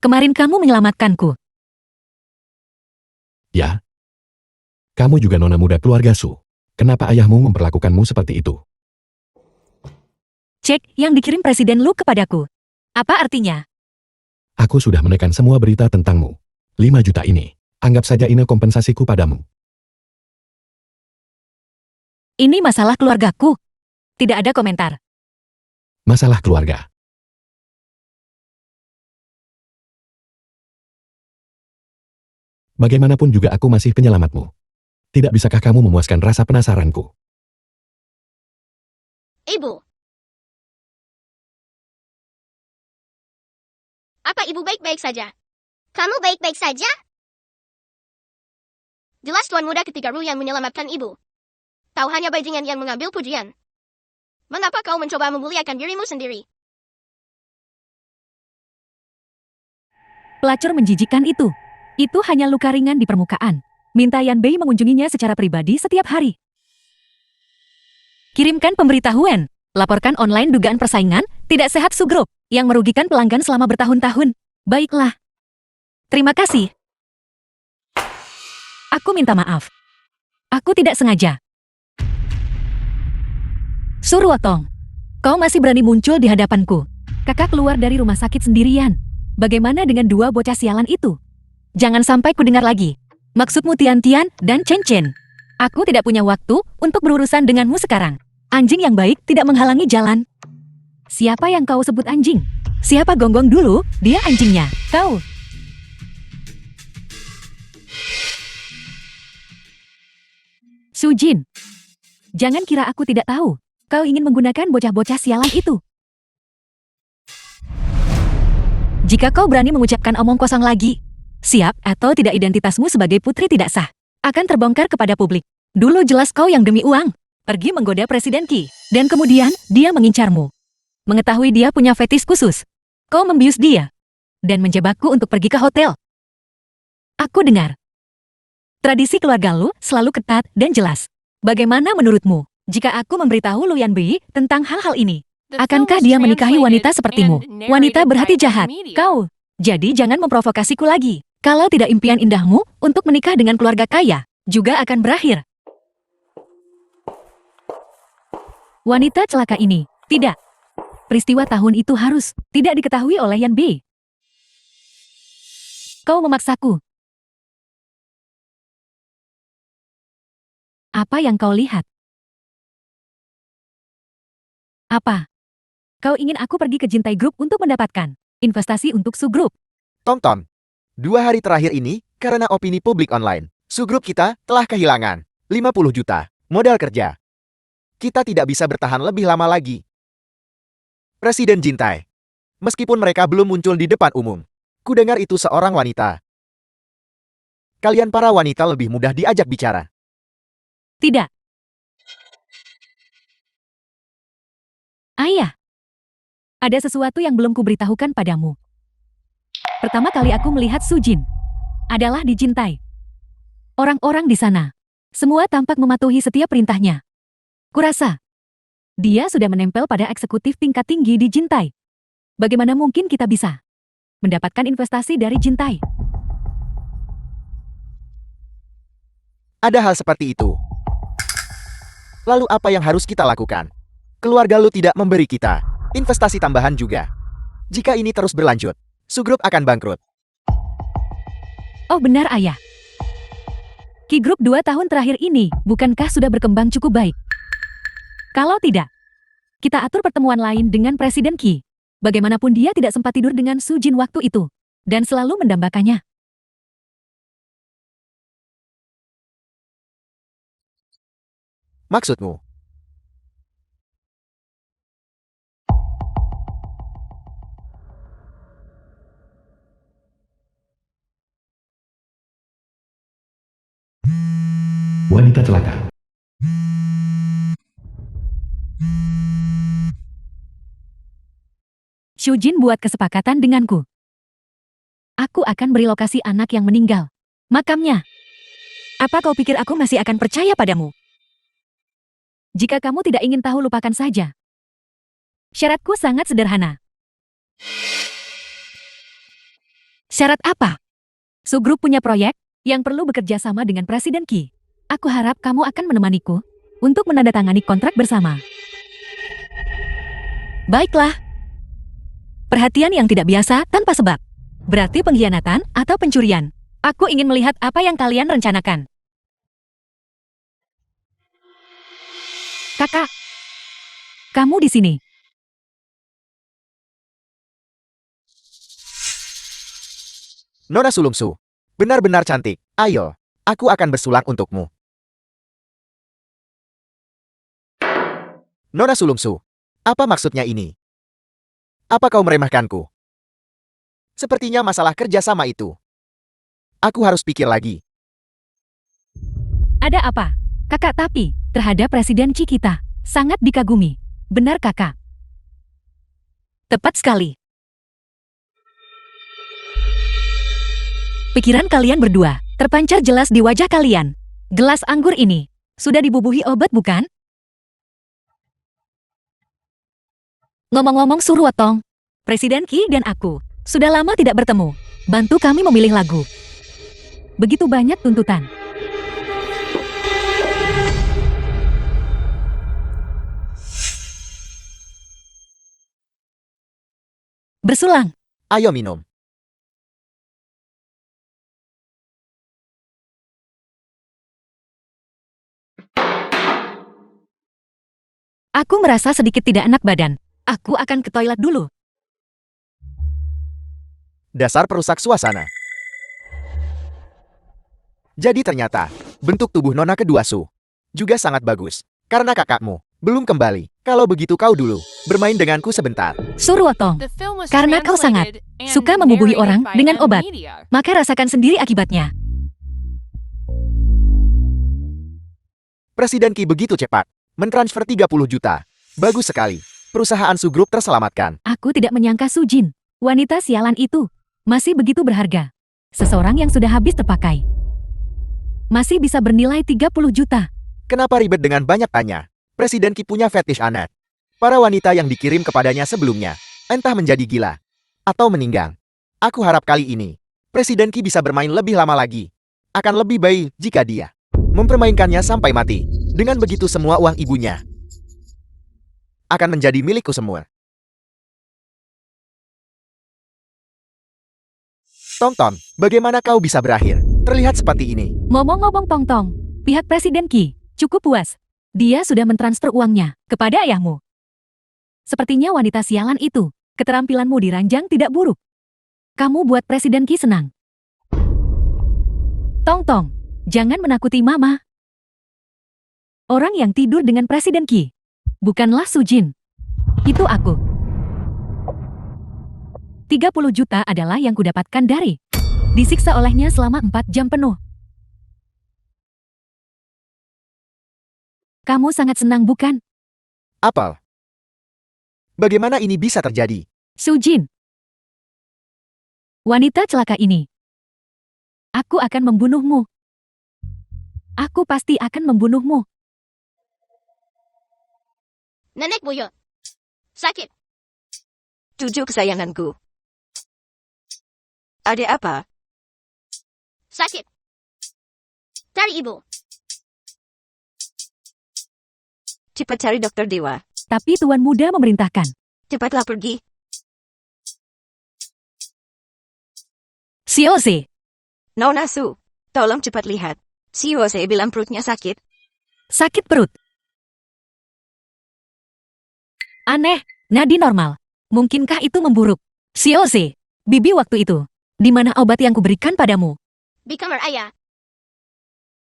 Kemarin kamu menyelamatkanku. Ya? Kamu juga nona muda keluarga Su. Kenapa ayahmu memperlakukanmu seperti itu? Cek yang dikirim Presiden Lu kepadaku. Apa artinya? Aku sudah menekan semua berita tentangmu. 5 juta ini. Anggap saja ini kompensasiku padamu. Ini masalah keluargaku. Tidak ada komentar. Masalah keluarga. Bagaimanapun juga aku masih penyelamatmu. Tidak bisakah kamu memuaskan rasa penasaranku? Ibu. Apa ibu baik-baik saja? Kamu baik-baik saja? Jelas tuan muda ketiga Ru yang menyelamatkan ibu. Tahu hanya bajingan yang mengambil pujian. Mengapa kau mencoba memuliakan dirimu sendiri? Pelacur menjijikan itu. Itu hanya luka ringan di permukaan. Minta Yan Bei mengunjunginya secara pribadi setiap hari. Kirimkan pemberitahuan. Laporkan online dugaan persaingan tidak sehat Su Group yang merugikan pelanggan selama bertahun-tahun. Baiklah. Terima kasih. Aku minta maaf. Aku tidak sengaja. Surwotong, kau masih berani muncul di hadapanku. Kakak keluar dari rumah sakit sendirian. Bagaimana dengan dua bocah sialan itu? Jangan sampai kudengar lagi. Maksudmu Tian-Tian dan Chen-Chen. Aku tidak punya waktu untuk berurusan denganmu sekarang. Anjing yang baik tidak menghalangi jalan. Siapa yang kau sebut anjing? Siapa Gonggong dulu? Dia anjingnya. Kau. Sujin. Jangan kira aku tidak tahu. Kau ingin menggunakan bocah-bocah sialan itu. Jika kau berani mengucapkan omong kosong lagi, siap atau tidak identitasmu sebagai putri tidak sah akan terbongkar kepada publik. Dulu jelas kau yang demi uang pergi menggoda Presiden Qi, dan kemudian dia mengincarmu. Mengetahui dia punya fetis khusus, kau membius dia dan menjebakku untuk pergi ke hotel. Aku dengar tradisi keluarga Lu selalu ketat dan jelas. Bagaimana menurutmu jika aku memberitahu Lu Yan Bei tentang hal-hal ini? Akankah dia menikahi wanita sepertimu? Wanita berhati jahat. Kau. Jadi jangan memprovokasiku lagi. Kalau tidak, impian indahmu untuk menikah dengan keluarga kaya juga akan berakhir. Wanita celaka ini. Tidak. Peristiwa tahun itu harus tidak diketahui oleh Yan Bei. Kau memaksaku. Apa yang kau lihat? Apa? Kau ingin aku pergi ke Jintai Group untuk mendapatkan investasi untuk Su Group? Tonton. 2 hari terakhir ini, karena opini publik online, Su Group kita telah kehilangan 50 juta modal kerja. Kita tidak bisa bertahan lebih lama lagi. Presiden Jintai. Meskipun mereka belum muncul di depan umum, Kudengar itu seorang wanita. Kalian para wanita lebih mudah diajak bicara. Tidak. Ayah. Ada sesuatu yang belum kuberitahukan padamu. Pertama kali aku melihat Sujin adalah di Jintai. Orang-orang di sana, semua tampak mematuhi setiap perintahnya. Kurasa, dia sudah menempel pada eksekutif tingkat tinggi di Jintai. Bagaimana mungkin kita bisa mendapatkan investasi dari Jintai? Ada hal seperti itu. Lalu apa yang harus kita lakukan? Keluarga lu tidak memberi kita investasi tambahan juga. Jika ini terus berlanjut, Su Group akan bangkrut. Oh benar ayah. Ki Group 2 tahun terakhir ini, bukankah sudah berkembang cukup baik? Kalau tidak, kita atur pertemuan lain dengan Presiden Ki. Bagaimanapun dia tidak sempat tidur dengan Su Jin waktu itu, dan selalu mendambakannya. Maksudmu? Wanita celaka. Shu Jin buat kesepakatan denganku. Aku akan beri lokasi anak yang meninggal. Makamnya. Apa kau pikir aku masih akan percaya padamu? Jika kamu tidak ingin tahu, lupakan saja. Syaratku sangat sederhana. Syarat apa? Su Group punya proyek yang perlu bekerja sama dengan Presiden Ki. Aku harap kamu akan menemaniku untuk menandatangani kontrak bersama. Baiklah. Perhatian yang tidak biasa tanpa sebab. Berarti pengkhianatan atau pencurian. Aku ingin melihat apa yang kalian rencanakan. Kakak, kamu di sini. Nona Sulungsu, benar-benar cantik. Ayo, aku akan bersulang untukmu. Nona Sulungsu, apa maksudnya ini? Apa kau meremehkanku? Sepertinya masalah kerjasama itu. Aku harus pikir lagi. Ada apa? Kakak, tapi terhadap Presiden Ki kita sangat dikagumi. Benar kakak? Tepat sekali. Pikiran kalian berdua terpancar jelas di wajah kalian. Gelas anggur ini sudah dibubuhi obat, bukan? Ngomong-ngomong Surwotong, Presiden Ki dan aku sudah lama tidak bertemu. Bantu kami memilih lagu. Begitu banyak tuntutan. Bersulang. Ayo minum. Aku merasa sedikit tidak enak badan. Aku akan ke toilet dulu. Dasar perusak suasana. Jadi ternyata, bentuk tubuh Nona kedua Su juga sangat bagus. Karena kakakmu belum kembali. Kalau begitu kau dulu bermain denganku sebentar. Surwotong, The film was karena kau sangat translated and suka membubuhi narrated orang by dengan M obat, Media. maka rasakan sendiri akibatnya. Presiden Ki begitu cepat mentransfer 30 juta. Bagus sekali. Perusahaan Su Group terselamatkan. Aku tidak menyangka Su Jin, wanita sialan itu, masih begitu berharga. Seseorang yang sudah habis terpakai. Masih bisa bernilai 30 juta. Kenapa ribet dengan banyak tanya? Presiden Ki punya fetish anak. Para wanita yang dikirim kepadanya sebelumnya, entah menjadi gila atau meninggal. Aku harap kali ini, Presiden Ki bisa bermain lebih lama lagi. Akan lebih baik jika dia mempermainkannya sampai mati. Dengan begitu semua uang ibunya akan menjadi milikku semua. Tong-tong, bagaimana kau bisa berakhir terlihat seperti ini? Ngomong-ngomong Tong-tong, pihak Presiden Ki cukup puas. Dia sudah mentransfer uangnya kepada ayahmu. Sepertinya wanita sialan itu, keterampilanmu diranjang tidak buruk. Kamu buat Presiden Ki senang. Tong-tong, jangan menakuti Mama. Orang yang tidur dengan Presiden Ki bukanlah Su Jin. Itu aku. 30 juta adalah yang kudapatkan dari disiksa olehnya selama 4 jam penuh. Kamu sangat senang bukan? Apel. Bagaimana ini bisa terjadi? Sujin. Wanita celaka ini. Aku akan membunuhmu. Aku pasti akan membunuhmu. Nenek buyut. Sakit. Tujuh kesayanganku. Ada apa? Sakit. Cari ibu. Cepat cari dokter Dewa. Tapi Tuan Muda memerintahkan. Cepatlah pergi. Xiaoze. Nona Su, tolong cepat lihat. Si Jose bilang perutnya sakit. Sakit perut. Aneh, nadi normal. Mungkinkah itu memburuk? Xiaoze, bibi waktu itu. Di mana obat yang kuberikan padamu? Di kamar ayah.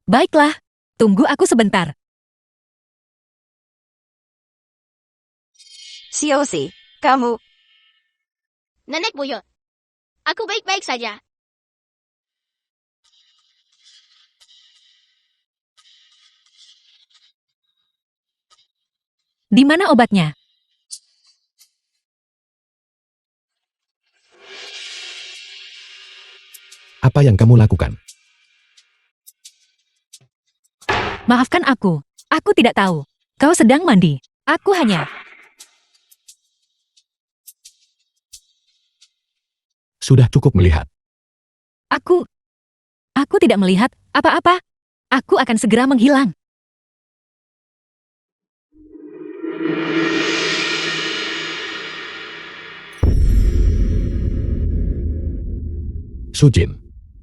Baiklah, tunggu aku sebentar. Si Jose, kamu. Nenek buyut. Aku baik-baik saja. Di mana obatnya? Apa yang kamu lakukan? Maafkan aku. Aku tidak tahu. Kau sedang mandi. Aku hanya... Sudah cukup melihat. Aku tidak melihat apa-apa. Aku akan segera menghilang. Sujin,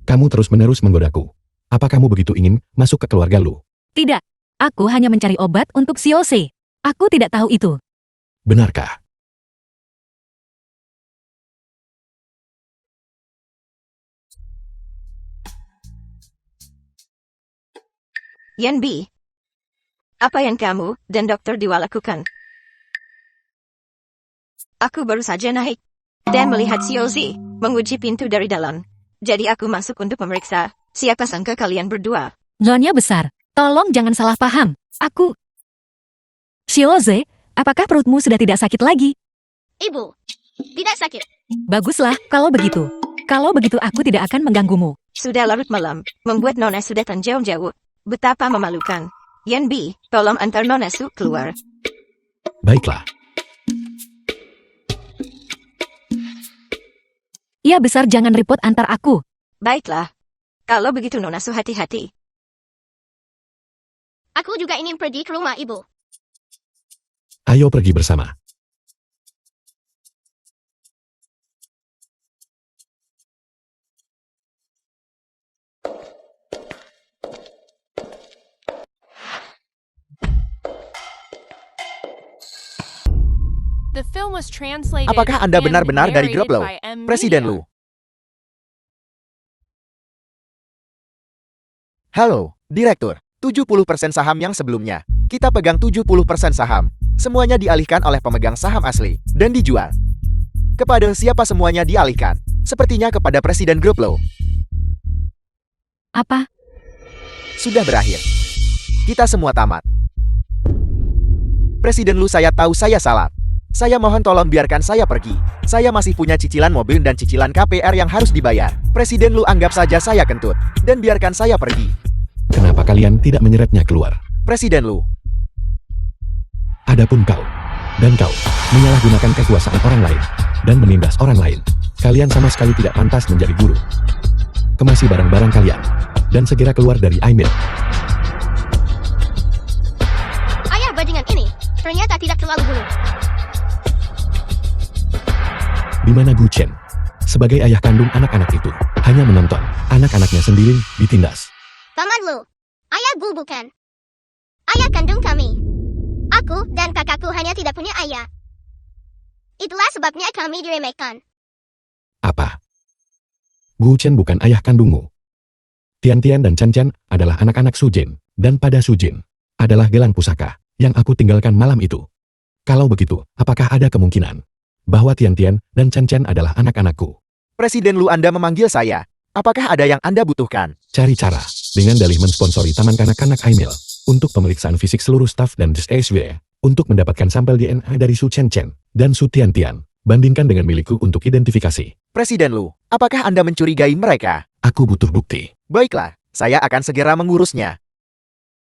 kamu terus-menerus menggodaku. Apa kamu begitu ingin masuk ke keluarga Lu? Tidak. Aku hanya mencari obat untuk Xiaoze. Aku tidak tahu itu. Benarkah? Yan Bi. Apa yang kamu dan dokter Dewa lakukan? Aku baru saja naik dan melihat si Jose mengunci pintu dari dalam. Jadi aku masuk untuk memeriksa. Siapa sangka kalian berdua. Nyonya besar, tolong jangan salah paham. Aku... Xiaoze, apakah perutmu sudah tidak sakit lagi? Ibu. Tidak sakit. Baguslah, kalau begitu. Kalau begitu aku tidak akan mengganggumu. Sudah larut malam, membuat Nona sudah jauh-jauh. Betapa memalukan. Yan Bi, tolong antar Nona Su keluar. Baiklah. Ya besar jangan repot antar aku. Baiklah. Kalau begitu Nona Su hati-hati. Aku juga ingin pergi ke rumah ibu. Ayo pergi bersama. The film was translated Apakah Anda and benar-benar dari narrated grup Lu? by M. Presiden Media. Lu. Halo, Direktur. 70% saham yang sebelumnya. Kita pegang 70% saham. Semuanya dialihkan oleh pemegang saham asli. Dan dijual. Kepada siapa semuanya dialihkan? Sepertinya kepada Presiden Grup Lu. Apa? Sudah berakhir. Kita semua tamat. Presiden Lu, saya tahu saya salah. Saya mohon tolong biarkan saya pergi. Saya masih punya cicilan mobil dan cicilan KPR yang harus dibayar. Presiden Lu, anggap saja saya kentut. Dan biarkan saya pergi. Kenapa kalian tidak menyeretnya keluar? Presiden Lu. Adapun kau, dan kau, menyalahgunakan kekuasaan orang lain, dan menindas orang lain. Kalian sama sekali tidak pantas menjadi guru. Kemasi barang-barang kalian, dan segera keluar dari Aimil. Ayah bajingan ini ternyata tidak terlalu buruk. Di mana Gu Chen, sebagai ayah kandung anak-anak itu, hanya menonton anak-anaknya sendiri ditindas. Paman Lu. Ayah Bu bukan. Ayah kandung kami. Aku dan kakakku hanya tidak punya ayah. Itulah sebabnya kami diremehkan. Apa? Gu Chen bukan ayah kandungmu. Tian Tian dan Chan Chan adalah anak-anak Sujin, dan pada Sujin adalah gelang pusaka yang aku tinggalkan malam itu. Kalau begitu, apakah ada kemungkinan bahwa Tian Tian dan Chen Chen adalah anak-anakku. Presiden Lu Anda memanggil saya. Apakah ada yang Anda butuhkan? Cari cara, dengan dalih mensponsori Taman Kanak-Kanak Haimil, untuk pemeriksaan fisik seluruh staf dan DSW, untuk mendapatkan sampel DNA dari Su Chen Chen dan Su Tian Tian, bandingkan dengan milikku untuk identifikasi. Presiden Lu, apakah Anda mencurigai mereka? Aku butuh bukti. Baiklah, saya akan segera mengurusnya.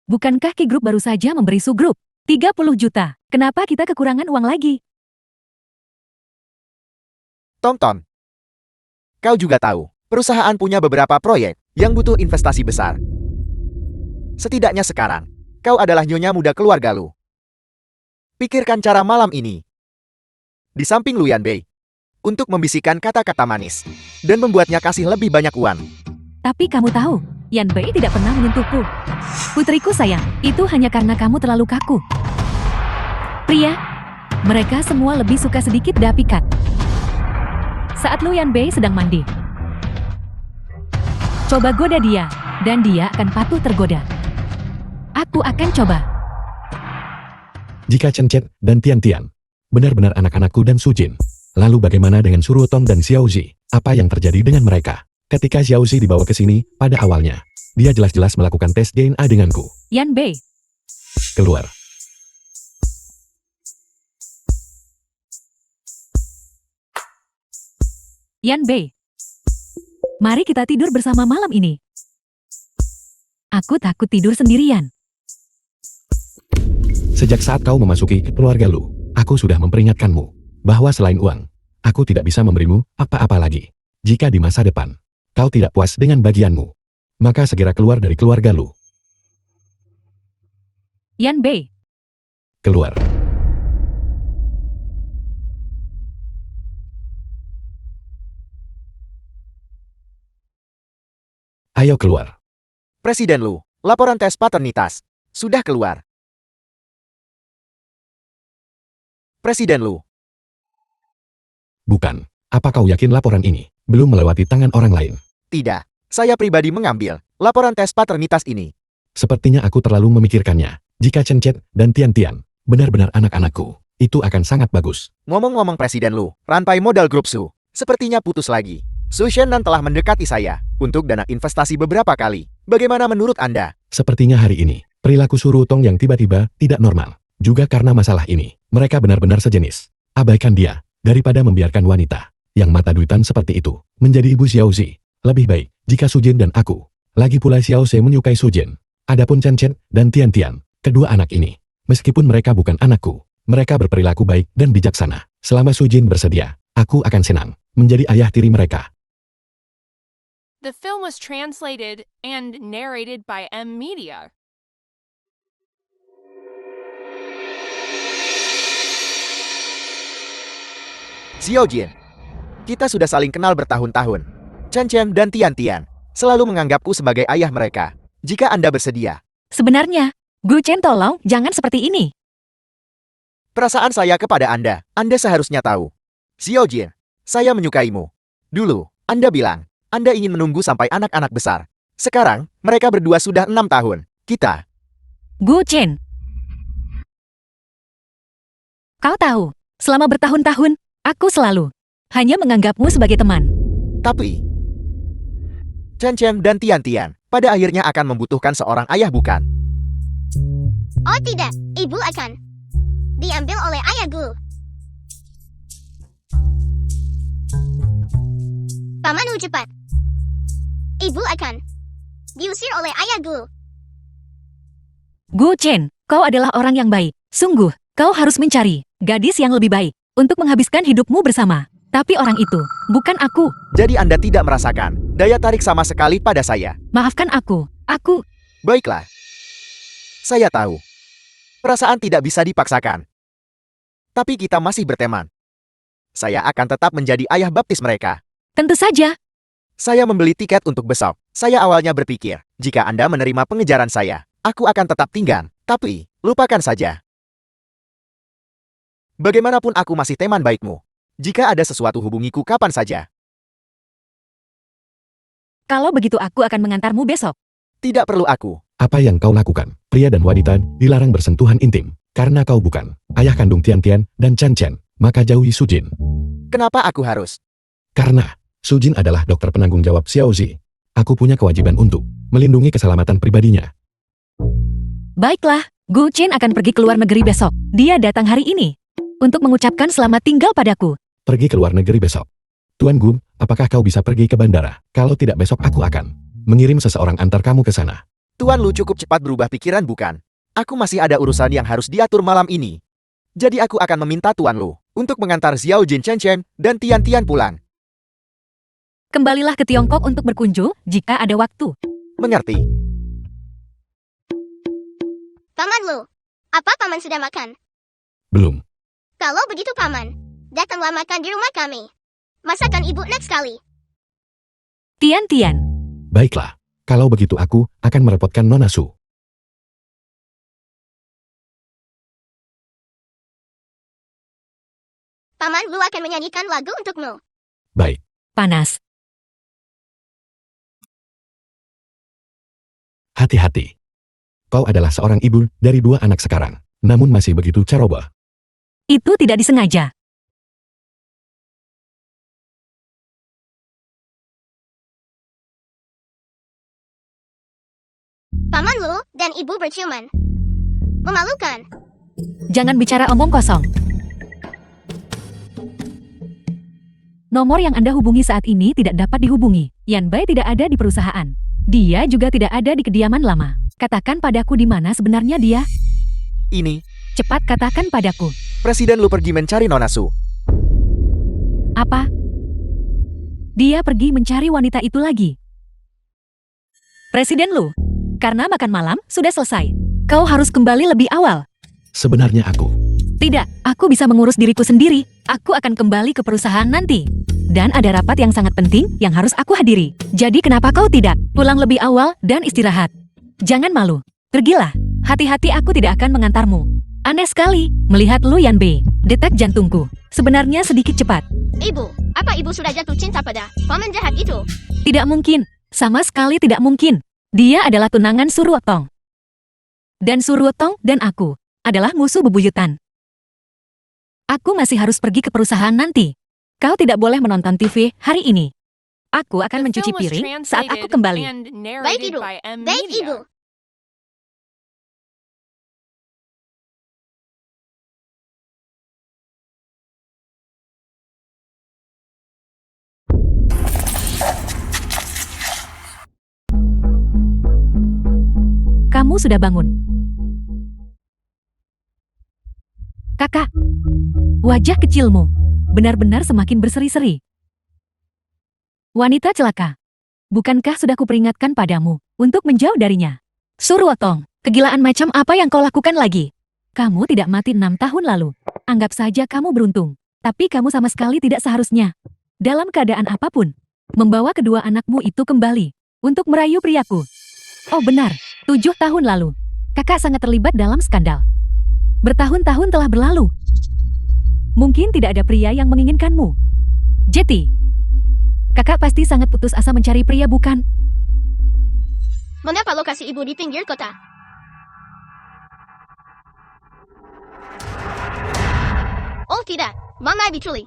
Bukankah Ki Group baru saja memberi Su Group 30 juta? Kenapa kita kekurangan uang lagi? Tonton. Kau juga tahu, perusahaan punya beberapa proyek yang butuh investasi besar. Setidaknya sekarang, kau adalah nyonya muda keluarga Lu. Pikirkan cara malam ini. Di samping Lu Yanbei, untuk membisikkan kata-kata manis dan membuatnya kasih lebih banyak uang. Tapi kamu tahu, Yan Bei tidak pernah menyentuhku. Putriku sayang, itu hanya karena kamu terlalu kaku. Pria, mereka semua lebih suka sedikit dapikat. Saat Lu Yan Bei sedang mandi, coba goda dia, dan dia akan patuh tergoda. Aku akan coba. Jika Chen Chen dan Tian Tian benar-benar anak-anakku dan Su Jin, lalu bagaimana dengan Su Rutong dan Xiao Zi? Apa yang terjadi dengan mereka? Ketika Xiao Zi dibawa ke sini, pada awalnya, dia jelas-jelas melakukan tes DNA denganku. Yan Bei, Keluar. Yan Bei. Mari kita tidur bersama malam ini. Aku takut tidur sendirian. Sejak saat kau memasuki keluarga Lu, aku sudah memperingatkanmu bahwa selain uang, aku tidak bisa memberimu apa-apa lagi. Jika di masa depan, kau tidak puas dengan bagianmu, maka segera keluar dari keluarga Lu. Yan Bei, Keluar. Ayo keluar. Presiden Lu, laporan tes paternitas sudah keluar. Presiden Lu, Bukan. Apa kau yakin laporan ini belum melewati tangan orang lain? tidak. Saya pribadi mengambil laporan tes paternitas ini. Sepertinya aku terlalu memikirkannya. Jika Chen Chen dan Tian Tian benar-benar anak-anakku, itu akan sangat bagus. Ngomong-ngomong Presiden Lu, rantai modal grup Su sepertinya putus lagi. Su Shennan telah mendekati saya untuk dana investasi beberapa kali. Bagaimana menurut Anda? Sepertinya hari ini, perilaku Su Rutong yang tiba-tiba tidak normal. Juga karena masalah ini, mereka benar-benar sejenis. Abaikan dia, daripada membiarkan wanita yang mata duitan seperti itu menjadi ibu Xiao Zi. Lebih baik jika Su Jin dan aku. Lagi pula Xiao Zi menyukai Su Jin. Adapun Chen Chen dan Tian Tian, kedua anak ini, meskipun mereka bukan anakku, mereka berperilaku baik dan bijaksana. Selama Su Jin bersedia, aku akan senang menjadi ayah tiri mereka. The film was translated and narrated by M Media. Xiao Jin, kita sudah saling kenal bertahun-tahun. Chen Chen dan Tian Tian selalu menganggapku sebagai ayah mereka. Jika Anda bersedia, sebenarnya, Gu Chen tolong jangan seperti ini. perasaan saya kepada Anda seharusnya tahu. Xiao Jin, saya menyukaimu. Dulu, Anda bilang, Anda ingin menunggu sampai anak-anak besar. Sekarang, mereka berdua sudah 6 tahun. Kita, Gu Chen. Kau tahu, selama bertahun-tahun, aku selalu hanya menganggapmu sebagai teman. tapi Chen Chen dan Tian Tian pada akhirnya akan membutuhkan seorang ayah bukan? Oh tidak, ibu akan diambil oleh ayah Gu. Pamanmu cepat. Ibu akan diusir oleh ayah Gu. Gu Chen, kau adalah orang yang baik. Sungguh, kau harus mencari gadis yang lebih baik untuk menghabiskan hidupmu bersama. Tapi orang itu bukan aku. Jadi Anda tidak merasakan daya tarik sama sekali pada saya. Maafkan aku. Aku Baiklah. Saya tahu. Perasaan tidak bisa dipaksakan. Tapi kita masih berteman. Saya akan tetap menjadi ayah baptis mereka. tentu saja. Saya membeli tiket untuk besok. Saya awalnya berpikir, jika Anda menerima pengejaran saya, aku akan tetap tinggal. Tapi, lupakan saja. Bagaimanapun aku masih teman baikmu. Jika ada sesuatu hubungiku kapan saja. Kalau begitu aku akan mengantarmu besok. Tidak perlu aku. Apa yang kau lakukan? Pria dan wanita dilarang bersentuhan intim. Karena kau bukan ayah kandung Tian Tian dan Chen Chen. maka jauhi Sujin. Kenapa aku harus? Karena Sujin adalah dokter penanggung jawab Xiao Zi. Aku punya kewajiban untuk melindungi keselamatan pribadinya. Baiklah, Gu Chen akan pergi ke luar negeri besok. Dia datang hari ini untuk mengucapkan selamat tinggal padaku. Pergi ke luar negeri besok. Tuan Gu, apakah kau bisa pergi ke bandara? Kalau tidak besok aku akan mengirim seseorang antar kamu ke sana. Tuan Lu cukup cepat berubah pikiran bukan? Aku masih ada urusan yang harus diatur malam ini. Jadi aku akan meminta Tuan Lu untuk mengantar Xiao Jin Chen Chen dan Tian Tian pulang. Kembalilah ke Tiongkok untuk berkunjung jika ada waktu. Mengerti? Paman Lu, apa Paman sudah makan? Belum. Kalau begitu Paman, datanglah makan di rumah kami. Masakan ibu enak sekali. Tian Tian, Baiklah. Kalau begitu aku akan merepotkan Nona Su. Paman Lu akan menyanyikan lagu untukmu. Baik. panas. Hati-hati. Kau adalah seorang ibu dari 2 anak sekarang, namun masih begitu ceroboh. Itu tidak disengaja. Paman Lu dan ibu berciuman. Memalukan. Jangan bicara omong kosong. Nomor yang Anda hubungi saat ini tidak dapat dihubungi. Yan Bai tidak ada di perusahaan. Dia juga tidak ada di kediaman lama. Katakan padaku di mana sebenarnya dia. Ini, Cepat katakan padaku. Presiden Lu pergi mencari Nona Su. Apa? Dia pergi mencari wanita itu lagi. Presiden Lu, karena makan malam sudah selesai. Kau harus kembali lebih awal. Sebenarnya aku. Tidak, aku bisa mengurus diriku sendiri. Aku akan kembali ke perusahaan nanti. Dan ada rapat yang sangat penting yang harus aku hadiri. Jadi kenapa kau tidak pulang lebih awal dan istirahat? Jangan malu. Pergilah. Hati-hati, aku tidak akan mengantarmu. Aneh sekali melihat Lu Yan Bei. Detak jantungku sebenarnya sedikit cepat. Ibu, apa ibu sudah jatuh cinta pada paman jahat itu? Tidak mungkin. Sama sekali tidak mungkin. Dia adalah tunangan Suruotong. Dan Suruotong dan aku adalah musuh bebuyutan. Aku masih harus pergi ke perusahaan nanti. Kau tidak boleh menonton TV hari ini. Aku akan The mencuci film was piring saat aku translated kembali. and Baik narrated ibu, by M. baik Media. ibu. Kamu sudah bangun. Kakak, wajah kecilmu benar-benar semakin berseri-seri. Wanita celaka. Bukankah sudah kuperingatkan padamu untuk menjauh darinya? Suruotong, kegilaan macam apa yang kau lakukan lagi? Kamu tidak mati 6 tahun lalu. Anggap saja kamu beruntung. Tapi kamu sama sekali tidak seharusnya, dalam keadaan apapun, membawa kedua anakmu itu kembali untuk merayu priaku. Oh benar, 7 tahun lalu, kakak sangat terlibat dalam skandal. Bertahun-tahun telah berlalu. Mungkin tidak ada pria yang menginginkanmu. Jetty, kakak pasti sangat putus asa mencari pria, bukan? Mengapa lokasi ibu di pinggir kota? Oh tidak, Mama diculik.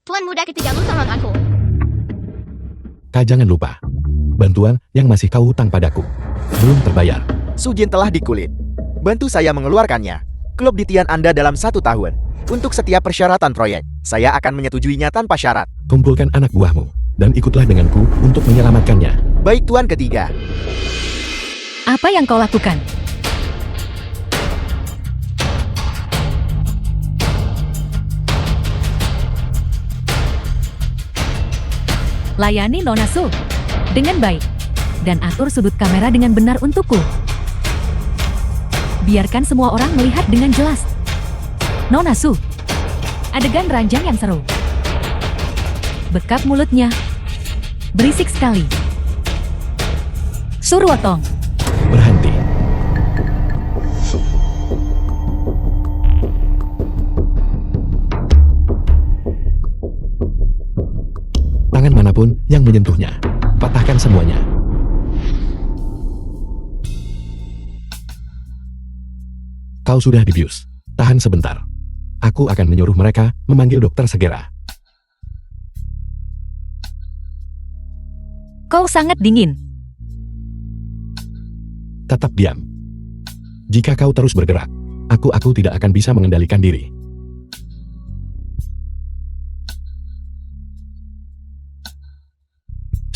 Tuan muda ketiga lu tolong aku. Kau jangan lupa. Bantuan yang masih kau hutang padaku belum terbayar. Sujin telah dikulit. Bantu saya mengeluarkannya. Klub di Tian Anda dalam 1 tahun. Untuk setiap persyaratan proyek, saya akan menyetujuinya tanpa syarat. Kumpulkan anak buahmu dan ikutlah denganku untuk menyelamatkannya. Baik Tuan ketiga. Apa yang kau lakukan? Layani Nona Su dengan baik dan atur sudut kamera dengan benar untukku. Biarkan semua orang melihat dengan jelas. Nona Su, adegan ranjang yang seru. Bekap mulutnya. Berisik sekali. Suruotong, Berhenti. Tangan manapun yang menyentuhnya, patahkan semuanya. Kau sudah dibius. Tahan sebentar. Aku akan menyuruh mereka memanggil dokter segera. Kau sangat dingin. Tetap diam. Jika kau terus bergerak, aku tidak akan bisa mengendalikan diri.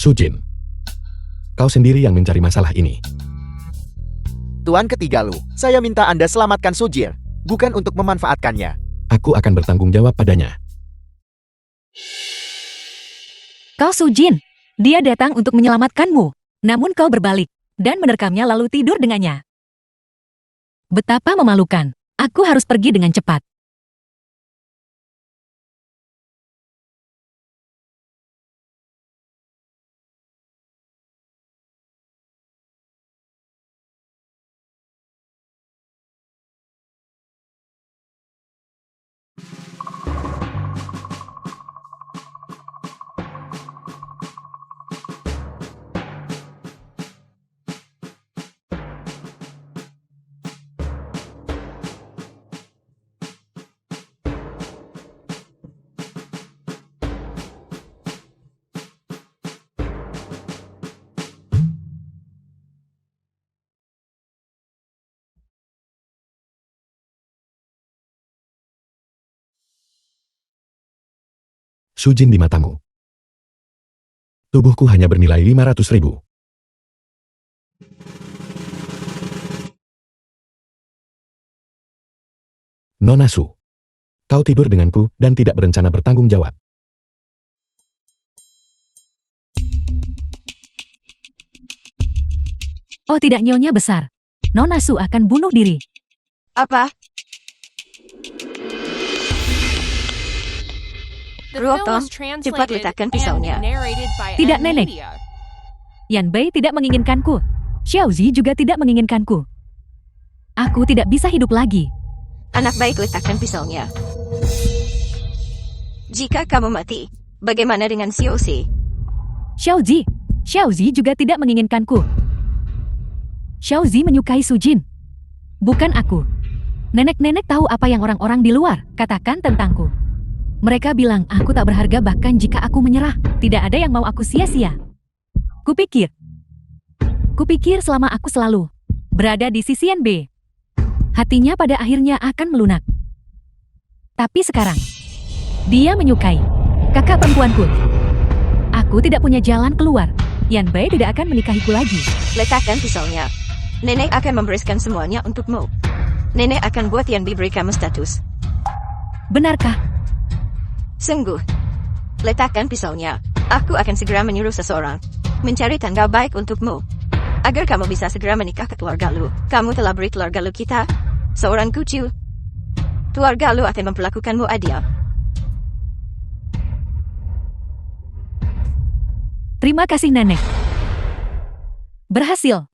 Sujin, kau sendiri yang mencari masalah ini. Tuan ketiga Lu, saya minta Anda selamatkan Sujir, bukan untuk memanfaatkannya. Aku akan bertanggung jawab padanya. Kau Sujin. Dia datang untuk menyelamatkanmu. Namun kau berbalik dan menerkamnya lalu tidur dengannya. Betapa memalukan. Aku harus pergi dengan cepat. Sujin di matamu. Tubuhku hanya bernilai 500.000. Nona Su, kau tidur denganku dan tidak berencana bertanggung jawab. Oh tidak, Nyonya besar. Nona Su akan bunuh diri. Apa? The Ruoton, film was cepat translated letakkan and pisaunya. narrated by Tidak, M Nenek. Media. Yan Bei tidak menginginkanku. Xiaozi juga tidak menginginkanku. Aku tidak bisa hidup lagi. Anak baik, letakkan pisaunya. Jika kamu mati, bagaimana dengan Xiaozi? Xiaozi juga tidak menginginkanku. Xiaozi menyukai Sujin. Bukan aku. Nenek-nenek tahu apa yang orang-orang di luar katakan tentangku. Mereka bilang aku tak berharga bahkan jika aku menyerah. Tidak ada yang mau aku sia-sia. Kupikir selama aku selalu berada di sisi Yan Bei, hatinya pada akhirnya akan melunak. Tapi sekarang, dia menyukai kakak perempuanku. Aku tidak punya jalan keluar. Yan Bei tidak akan menikahiku lagi. Letakkan pisaunya. Nenek akan membereskan semuanya untukmu. Nenek akan buat Yan Bei beri kamu status. Benarkah? Sungguh. Letakkan pisaunya. Aku akan segera menyuruh seseorang mencari tanggal baik untukmu. Agar kamu bisa segera menikah ke keluarga lu. Kamu telah beri keluarga lu kita seorang kucu. Keluarga lu akan memperlakukanmu adil. Terima kasih nenek. Berhasil.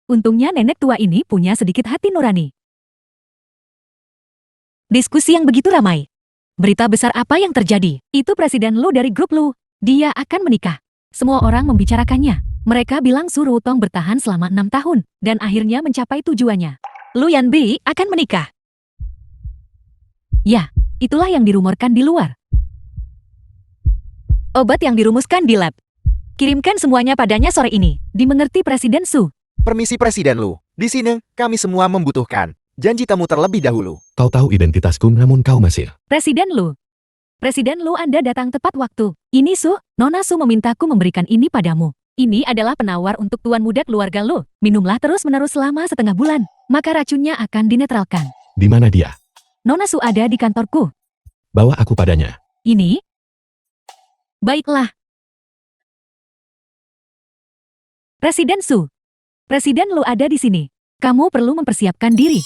Untungnya nenek tua ini punya sedikit hati nurani. Diskusi yang begitu ramai. Berita besar apa yang terjadi? Itu Presiden Lu dari grup Lu. Dia akan menikah. Semua orang membicarakannya. Mereka bilang Su Rutong bertahan selama 6 tahun dan akhirnya mencapai tujuannya. Lu Yan Bei akan menikah. Ya, itulah yang dirumorkan di luar. Obat yang dirumuskan di lab. Kirimkan semuanya padanya sore ini. Dimengerti Presiden Su. Permisi Presiden Lu, di sini kami semua membutuhkan janji temu terlebih dahulu. Kau tahu identitasku namun kau masih. Presiden Lu. Presiden Lu, Anda datang tepat waktu. Ini Su, Nona Su memintaku memberikan ini padamu. Ini adalah penawar untuk tuan muda keluarga Lu. Minumlah terus-menerus selama setengah bulan. Maka racunnya akan dinetralkan. Di mana dia? Nona Su ada di kantorku. Bawa aku padanya. Ini? Baiklah. Presiden Su. Presiden Lu ada di sini. Kamu perlu mempersiapkan diri.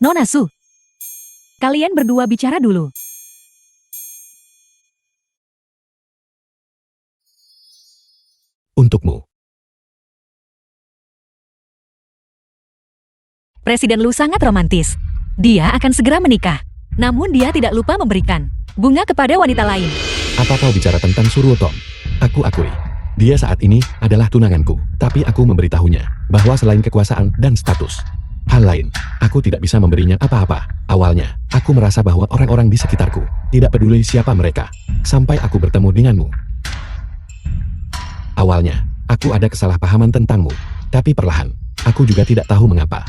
Nona Su. Kalian berdua bicara dulu. Untukmu. Presiden Lu sangat romantis. Dia akan segera menikah. Namun dia tidak lupa memberikan bunga kepada wanita lain. Apa kau bicara tentang Suruotom? Aku akui. Dia saat ini adalah tunanganku. Tapi aku memberitahunya bahwa selain kekuasaan dan status, hal lain, aku tidak bisa memberinya apa-apa. Awalnya, aku merasa bahwa orang-orang di sekitarku tidak peduli siapa mereka. Sampai aku bertemu denganmu. Awalnya, aku ada kesalahpahaman tentangmu. Tapi perlahan, aku juga tidak tahu mengapa.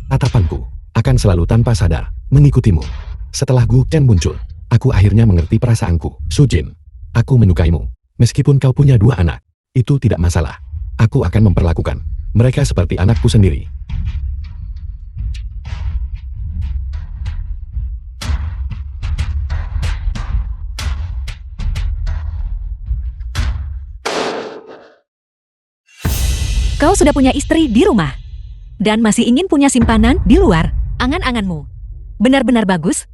Tatapanku akan selalu tanpa sadar mengikutimu. Setelah Gu Chen muncul, aku akhirnya mengerti perasaanku. Sujin, aku menyukaimu. Meskipun kau punya 2 anak, itu tidak masalah. Aku akan memperlakukan mereka seperti anakku sendiri. Kau sudah punya istri di rumah. Dan masih ingin punya simpanan di luar. Angan-anganmu benar-benar bagus.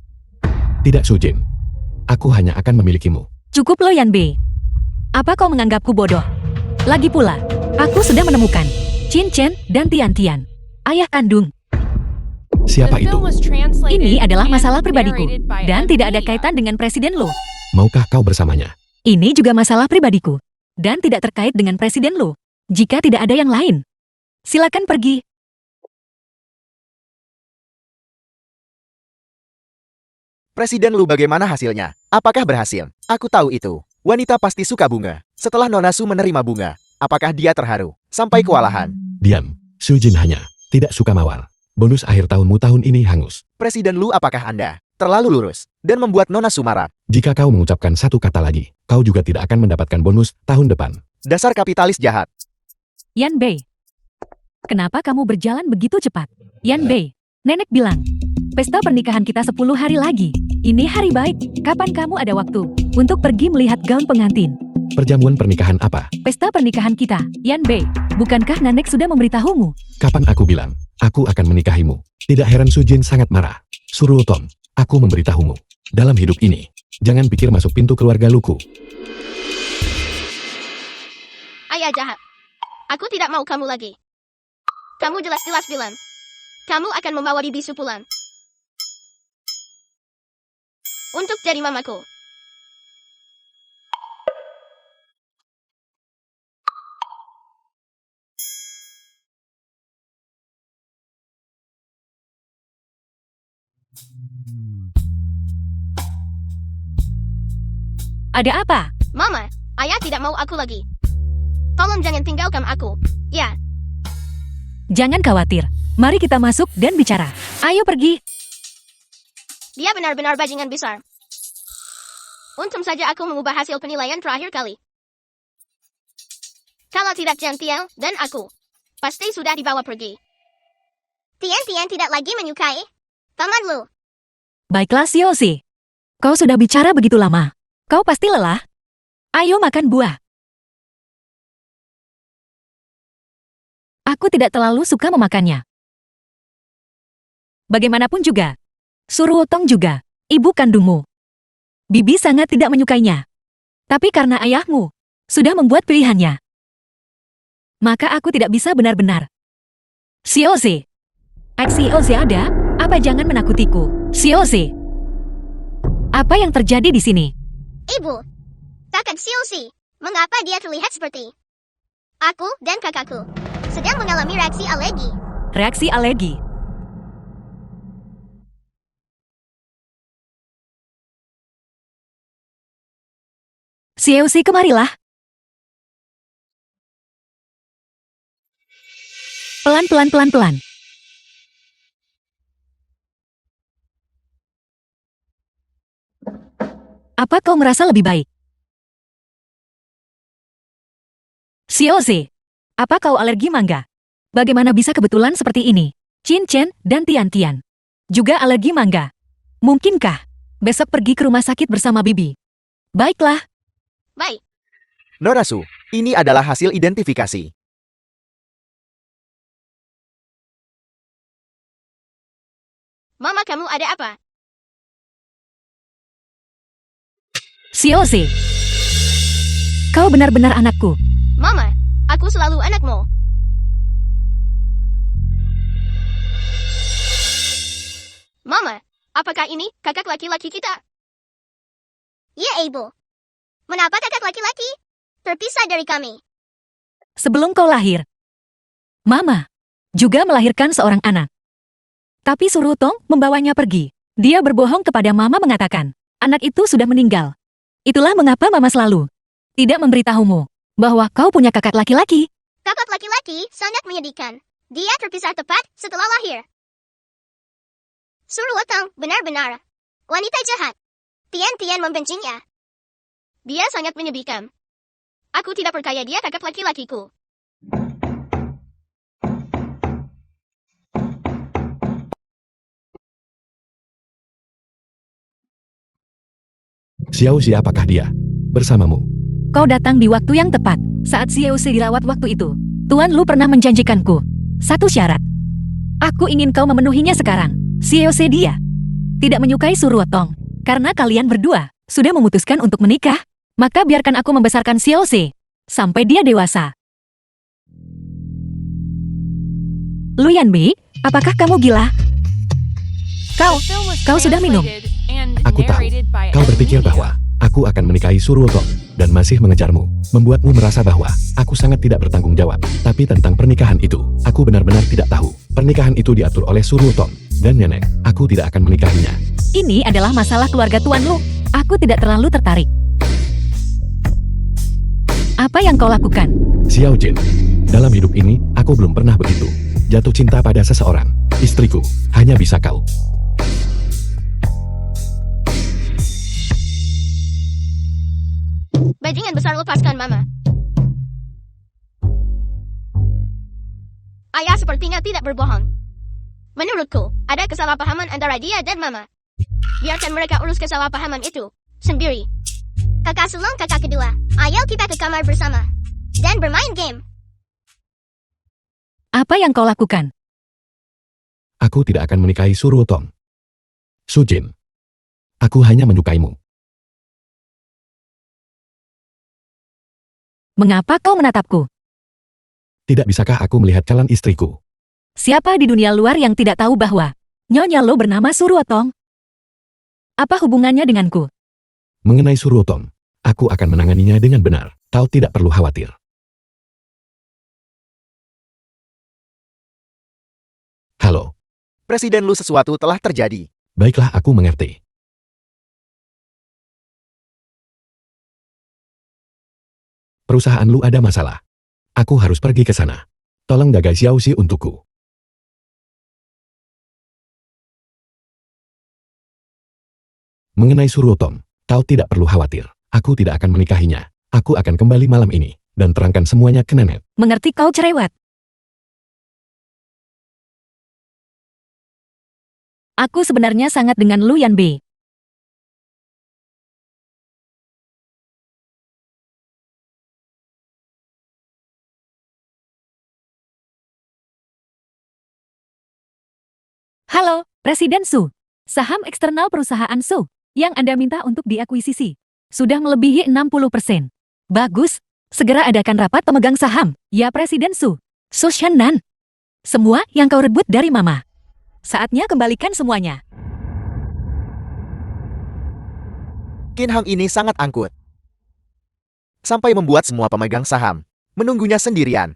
Tidak Sujin, aku hanya akan memilikimu. Cukup lo Yan Bei. Apa kau menganggapku bodoh? Lagi pula, aku sudah menemukan Qin Chen dan Tian Tian, ayah kandung. Siapa The itu? film was translated Ini adalah and masalah pribadiku narrated by dan M. tidak ada Media. kaitan dengan Presiden Lu. Maukah kau bersamanya? Ini juga masalah pribadiku dan tidak terkait dengan Presiden Lu. Jika tidak ada yang lain, silakan pergi. Presiden Lu bagaimana hasilnya? Apakah berhasil? Aku tahu itu. Wanita pasti suka bunga. Setelah Nona Su menerima bunga, apakah dia terharu? Sampai kewalahan. Diam, Sujin hanya tidak suka mawar. Bonus akhir tahunmu tahun ini hangus. Presiden Lu, apakah Anda terlalu lurus dan membuat Nona Su marah? Jika kau mengucapkan satu kata lagi, kau juga tidak akan mendapatkan bonus tahun depan. Dasar kapitalis jahat. Yan Bei, kenapa kamu berjalan begitu cepat? Yan Bei, nenek bilang, pesta pernikahan kita 10 hari lagi. Ini hari baik. Kapan kamu ada waktu untuk pergi melihat gaun pengantin? Perjamuan pernikahan apa? Pesta pernikahan kita, Yan Bei. Bukankah nenek sudah memberitahumu? Kapan aku bilang, aku akan menikahimu? Tidak heran Sujin sangat marah. Suruotom, aku memberitahumu. Dalam hidup ini, jangan pikir masuk pintu keluarga Luku. Ayah jahat. Aku tidak mau kamu lagi. Kamu jelas-jelas bilang. Kamu akan membawa bisu pulang. Untuk jadi mamaku. Ada apa? Mama, ayah tidak mau aku lagi. Tolong jangan tinggalkan aku. Ya, Jangan khawatir. Mari kita masuk dan bicara. Ayo pergi. dia benar-benar bajingan besar. Untung saja aku mengubah hasil penilaian terakhir kali. Kalau tidak Jiang Tian dan aku, pasti sudah dibawa pergi. Tian Tian tidak lagi menyukai Paman Lu. Baiklah Xiaozi. Kau sudah bicara begitu lama. Kau pasti lelah. Ayo makan buah. Aku tidak terlalu suka memakannya. Bagaimanapun juga, Suruotong juga, ibu kandungmu. Bibi sangat tidak menyukainya. Tapi karena ayahmu sudah membuat pilihannya, maka aku tidak bisa benar-benar. Xiaozi. Xiaozi ada? Apa jangan menakutiku? Xiaozi. Apa yang terjadi di sini? Ibu, kakak Xiaozi, mengapa dia terlihat seperti aku dan kakakku sedang mengalami reaksi alergi? Reaksi alergi. Xiaozi, kemarilah. Pelan-pelan, pelan-pelan. Apa kau merasa lebih baik? Xiaozi, apa kau alergi mangga? Bagaimana bisa kebetulan seperti ini? Qin Chen dan Tian Tian juga alergi mangga. Mungkinkah besok pergi ke rumah sakit bersama Bibi? Baiklah. Baik, Nona Su, ini adalah hasil identifikasi. Mama kamu ada apa? Xiaozi, kau benar-benar anakku. Mama, aku selalu anakmu. Mama, apakah ini kakak laki-laki kita? Ya, Ibu. Mengapa kakak laki-laki terpisah dari kami? Sebelum kau lahir, Mama juga melahirkan seorang anak. Tapi Surutong membawanya pergi. Dia berbohong kepada Mama mengatakan, anak itu sudah meninggal. Itulah mengapa Mama selalu tidak memberitahumu bahwa kau punya kakak laki-laki. Kakak laki-laki sangat menyedihkan. Dia terpisah tepat setelah lahir. Suruotong benar-benar wanita jahat. Tian-Tian membencinya. Dia sangat menyedihkan. Aku tidak percaya dia kakak laki-lakiku. Xiao Xi, apakah dia bersamamu? Kau datang di waktu yang tepat. Saat Xiaoxi dirawat waktu itu, Tuan Lu pernah menjanjikanku satu syarat. Aku ingin kau memenuhinya sekarang. Xiaoxi, dia tidak menyukai Suruotong. Karena kalian berdua sudah memutuskan untuk menikah, maka biarkan aku membesarkan Xiaoxi sampai dia dewasa. Lu Yanbi, apakah kamu gila? The film was Kau sudah minum? translated and Aku tahu. narrated by Kau M. berpikir Media. bahwa aku akan menikahi Suruotong dan masih mengejarmu, membuatmu merasa bahwa aku sangat tidak bertanggung jawab. Tapi tentang pernikahan itu, aku benar-benar tidak tahu. Pernikahan itu diatur oleh Suruotong dan nenek. Aku tidak akan menikahinya. Ini adalah masalah keluarga Tuan Lu. Aku tidak terlalu tertarik. Apa yang kau lakukan? Xiao Jin, dalam hidup ini, aku belum pernah begitu jatuh cinta pada seseorang. Istriku, hanya bisa kau. Bajingan besar, lepaskan Mama. Ayah sepertinya tidak berbohong. Menurutku, ada kesalahpahaman antara dia dan Mama. Biarkan mereka urus kesalahpahaman itu sendiri. Kakak sulung kakak kedua, ayo kita ke kamar bersama dan bermain game. Apa yang kau lakukan? Aku tidak akan menikahi Suruotong. Sujin, aku hanya menyukaimu. Mengapa kau menatapku? Tidak bisakah aku melihat calon istriku? Siapa di dunia luar yang tidak tahu bahwa Nyonya Lo bernama Suruotong? Apa hubungannya denganku? Mengenai Suruotong, aku akan menanganinya dengan benar. Kau tidak perlu khawatir. Halo, Presiden Lu, sesuatu telah terjadi. baiklah, aku mengerti. Perusahaan lu ada masalah. Aku harus pergi ke sana. Tolong jaga Xiaoxi untukku. Mengenai Suruotong, kau tidak perlu khawatir. Aku tidak akan menikahinya. Aku akan kembali malam ini dan terangkan semuanya ke nenek. Mengerti kau cerewet? Aku sebenarnya sangat dengan Lu Yanbi. Halo, Presiden Su. Saham eksternal perusahaan Su yang Anda minta untuk diakuisisi sudah melebihi 60%. Bagus, segera adakan rapat pemegang saham. Ya Presiden Su. Su Shannan. Semua yang kau rebut dari Mama. Saatnya kembalikan semuanya. Qin Hang ini sangat angkut. Sampai membuat semua pemegang saham menunggunya sendirian.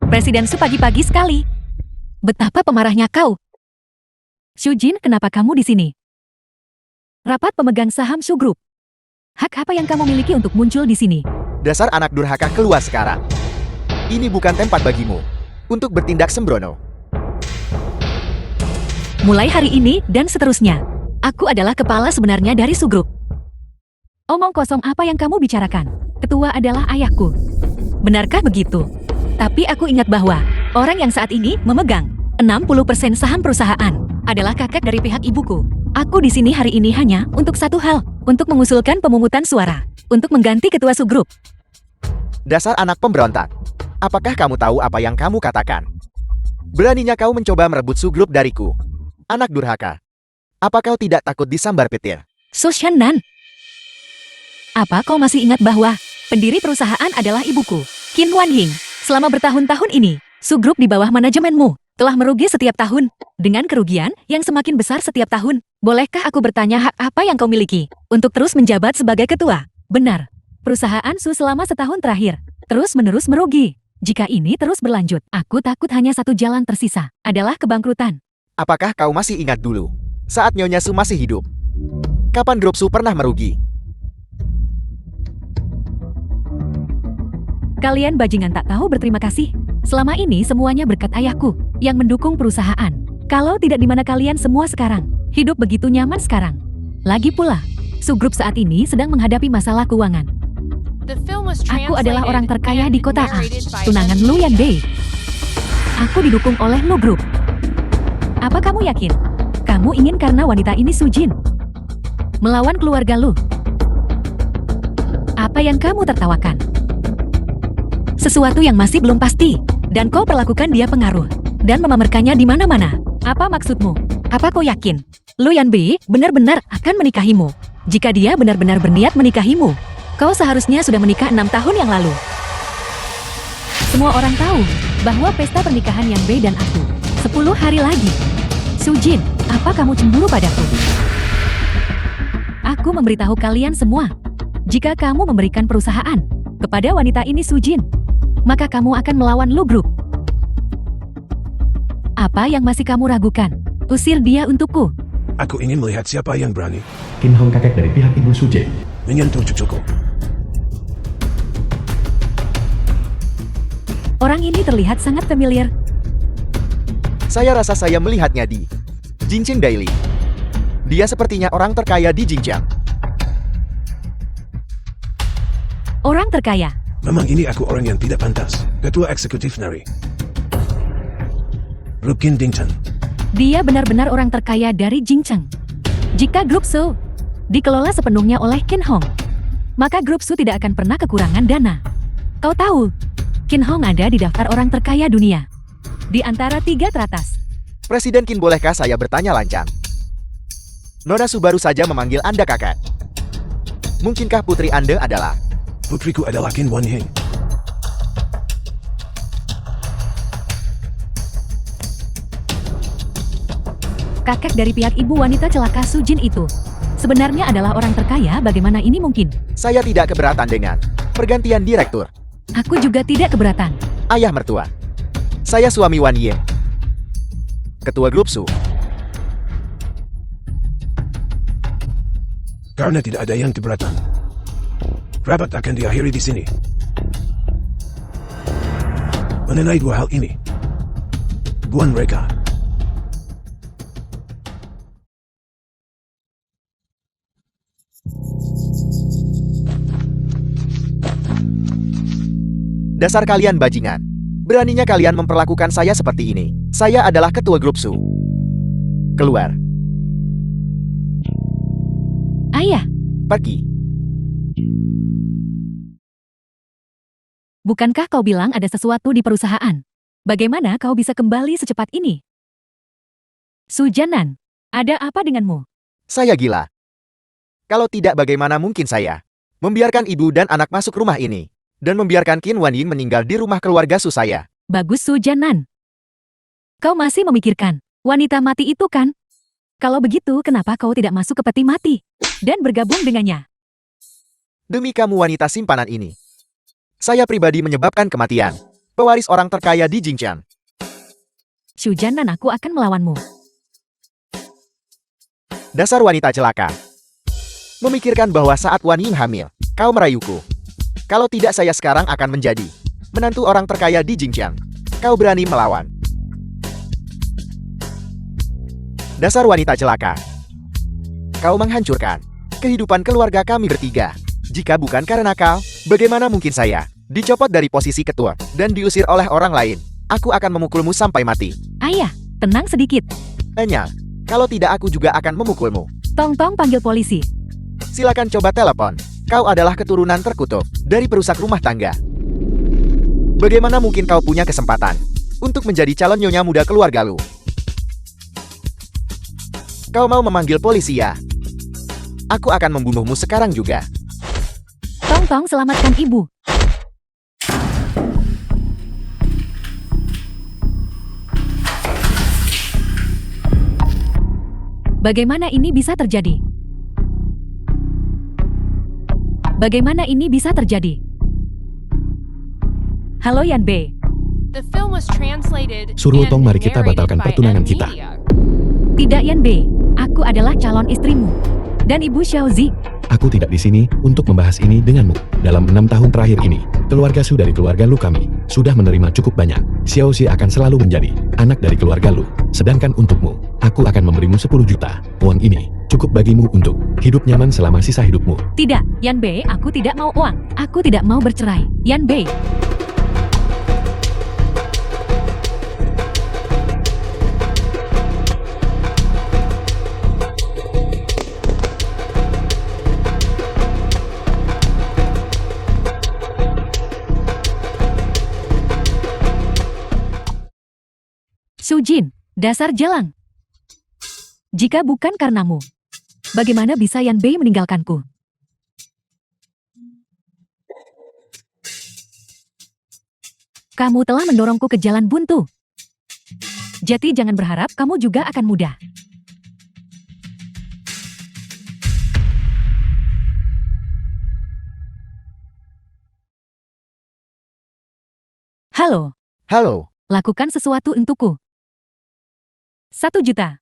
Presiden Su pagi-pagi sekali. Betapa pemarahnya kau. Shujin, kenapa kamu di sini? Rapat pemegang saham Su Group. Hak apa yang kamu miliki untuk muncul di sini? Dasar anak durhaka, keluar sekarang. Ini bukan tempat bagimu untuk bertindak sembrono. Mulai hari ini dan seterusnya, aku adalah kepala sebenarnya dari Su Group. Omong kosong apa yang kamu bicarakan? Ketua adalah ayahku. Benarkah begitu? Tapi aku ingat bahwa orang yang saat ini memegang 60% saham perusahaan adalah kakak dari pihak ibuku. Aku di sini hari ini hanya untuk satu hal, untuk mengusulkan pemungutan suara, untuk mengganti ketua Su Group. Dasar anak pemberontak. Apakah kamu tahu apa yang kamu katakan? Beraninya kau mencoba merebut Su Group dariku. Anak durhaka. Apa kau tidak takut disambar petir? Su Shannan. Apa kau masih ingat bahwa pendiri perusahaan adalah ibuku, Qin Wanhing? Selama bertahun-tahun ini, Sugrup di bawah manajemenmu telah merugi setiap tahun, dengan kerugian yang semakin besar setiap tahun. Bolehkah aku bertanya hak apa yang kau miliki untuk terus menjabat sebagai ketua? Benar, perusahaan Su selama setahun terakhir terus-menerus merugi. Jika ini terus berlanjut, aku takut hanya satu jalan tersisa, adalah kebangkrutan. Apakah kau masih ingat dulu, saat Nyonya Su masih hidup? Kapan grup Su pernah merugi? Kalian bajingan tak tahu berterima kasih. Selama ini semuanya berkat ayahku yang mendukung perusahaan. Kalau tidak di mana kalian semua sekarang, hidup begitu nyaman sekarang. Lagi pula, Sugrup saat ini sedang menghadapi masalah keuangan. The film was Aku adalah orang translated terkaya and di kota A, narrated by tunangan M. Lu Yan Bei. Aku didukung oleh Lu Group. Apa kamu yakin? Kamu ingin karena wanita ini Sujin melawan keluarga Lu? Apa yang kamu tertawakan? Sesuatu yang masih belum pasti, dan kau perlakukan dia pengaruh, dan memamerkannya di mana-mana. Apa maksudmu? Apa kau yakin Lu Yan Bei benar-benar akan menikahimu? Jika dia benar-benar berniat menikahimu, kau seharusnya sudah menikah 6 tahun yang lalu. Semua orang tahu bahwa pesta pernikahan Yang Bei dan aku 10 hari lagi. Sujin, apa kamu cemburu padaku? Aku memberitahu kalian semua, jika kamu memberikan perusahaan kepada wanita ini Sujin, maka kamu akan melawan Lu Group. Apa yang masih kamu ragukan? Usir dia untukku. Aku ingin melihat siapa yang berani Kim Hong kakek dari pihak Ibu Suje. menyentuh cucuku. Orang ini terlihat sangat familiar. Saya rasa saya melihatnya di Jinqiang Daily. Dia sepertinya orang terkaya di Jinjiang. Orang terkaya. Memang ini aku orang yang tidak pantas. Ketua Eksekutif Nari. Rukin Dington. Dia benar-benar orang terkaya dari Jincheng. Jika grup Su dikelola sepenuhnya oleh Kin Hong, maka grup Su tidak akan pernah kekurangan dana. Kau tahu, Kin Hong ada di daftar orang terkaya dunia, di antara 3 teratas. Presiden Qin, bolehkah saya bertanya lancang? Nona Su baru saja memanggil Anda kakak. Mungkinkah putri Anda adalah... Putriku adalah Qin Wanhing. Kakek dari pihak ibu wanita celaka Sujin itu sebenarnya adalah orang terkaya. Bagaimana ini mungkin? Saya tidak keberatan dengan pergantian direktur. Aku juga tidak keberatan. Ayah mertua. Saya suami Wan Yin, ketua grup Su. Karena tidak ada yang keberatan. Rapat akan diakhiri di sini. Mengenai 2 hal ini, buan mereka. Dasar kalian bajingan. Beraninya kalian memperlakukan saya seperti ini. Saya adalah ketua grup Su. Keluar. Ayah, Pergi. bukankah kau bilang ada sesuatu di perusahaan? Bagaimana kau bisa kembali secepat ini? Sujanan, ada apa denganmu? Saya gila. Kalau tidak, bagaimana mungkin saya membiarkan ibu dan anak masuk rumah ini dan membiarkan Qin Wanyin meninggal di rumah keluarga Su saya? Bagus Sujanan. Kau masih memikirkan wanita mati itu kan? Kalau begitu, kenapa kau tidak masuk ke peti mati dan bergabung dengannya? Demi kamu wanita simpanan ini, saya pribadi menyebabkan kematian pewaris orang terkaya di Jinjiang. Sujanan, aku akan melawanmu. Dasar wanita celaka. Memikirkan bahwa saat Wan Ying hamil, kau merayuku. Kalau tidak, saya sekarang akan menjadi menantu orang terkaya di Jinjiang. Kau berani melawan. Dasar wanita celaka. Kau menghancurkan kehidupan keluarga kami bertiga. Jika bukan karena kau, bagaimana mungkin saya dicopot dari posisi ketua dan diusir oleh orang lain? Aku akan memukulmu sampai mati. Ayah, tenang sedikit. Hanya, kalau tidak aku juga akan memukulmu. Tong-tong panggil polisi. Silakan coba telepon. Kau adalah keturunan terkutuk dari perusak rumah tangga. Bagaimana mungkin kau punya kesempatan untuk menjadi calon nyonya muda keluarga lu? Kau mau memanggil polisi ya? Aku akan membunuhmu sekarang juga. Tong-tong, selamatkan ibu. Bagaimana ini bisa terjadi? Bagaimana ini bisa terjadi? Halo Yan Bei. The film was translated Suruh Tong, and mari kita narrated batalkan by pertunangan M kita. Media. Tidak Yan Bei, aku adalah calon istrimu. Dan Ibu Xiaozi, Aku tidak di sini untuk membahas ini denganmu. Dalam 6 tahun terakhir ini, keluarga Su dari keluarga Lu kami sudah menerima cukup banyak. Xiao Xi akan selalu menjadi anak dari keluarga Lu. Sedangkan untukmu, aku akan memberimu 10 juta. Uang ini cukup bagimu untuk hidup nyaman selama sisa hidupmu. tidak, Yan Bei, aku tidak mau uang. Aku tidak mau bercerai. Yan Bei, Su Jin, dasar jelang. Jika bukan karenamu, bagaimana bisa Yan Bei meninggalkanku? Kamu telah mendorongku ke jalan buntu. Jadi jangan berharap kamu juga akan mudah. Halo, Halo, lakukan sesuatu untukku. 1 juta.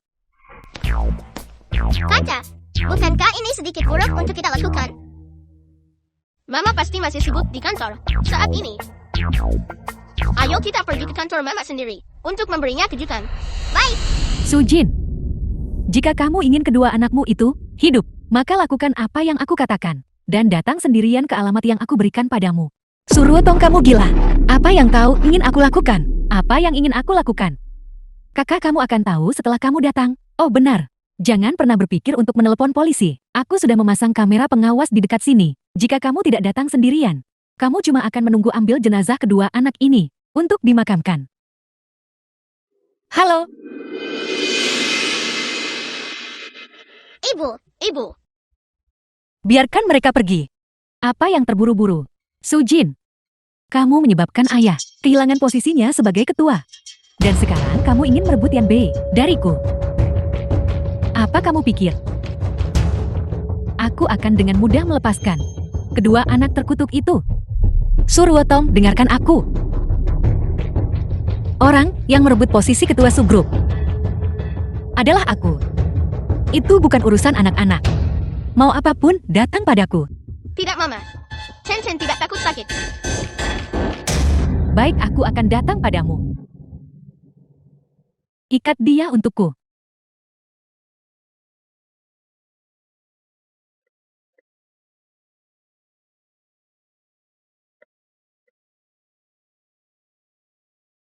Kaca, bukankah ini sedikit buruk untuk kita lakukan? Mama pasti masih sibuk di kantor saat ini. Ayo kita pergi ke kantor Mama sendiri untuk memberinya kejutan. Bye! Su Jin, jika kamu ingin kedua anakmu itu hidup, maka lakukan apa yang aku katakan. Dan datang sendirian ke alamat yang aku berikan padamu. Suruh Tong, kamu gila. Apa yang kau ingin aku lakukan? Apa yang ingin aku lakukan? Kakak, kamu akan tahu setelah kamu datang. Oh benar. Jangan pernah berpikir untuk menelepon polisi. Aku sudah memasang kamera pengawas di dekat sini. Jika kamu tidak datang sendirian, kamu cuma akan menunggu ambil jenazah kedua anak ini untuk dimakamkan. Halo, Ibu, biarkan mereka pergi. Apa yang terburu-buru? Su Jin, kamu menyebabkan ayah kehilangan posisinya sebagai ketua. Dan sekarang kamu ingin merebut Yan Bei dariku. Apa kamu pikir? Aku akan dengan mudah melepaskan kedua anak terkutuk itu. Suruh Tong, dengarkan aku. Orang yang merebut posisi ketua subgrup adalah aku. Itu bukan urusan anak-anak. Mau apapun, datang padaku. tidak Mama. Chen Chen tidak takut sakit. Baik, aku akan datang padamu. Ikat dia untukku.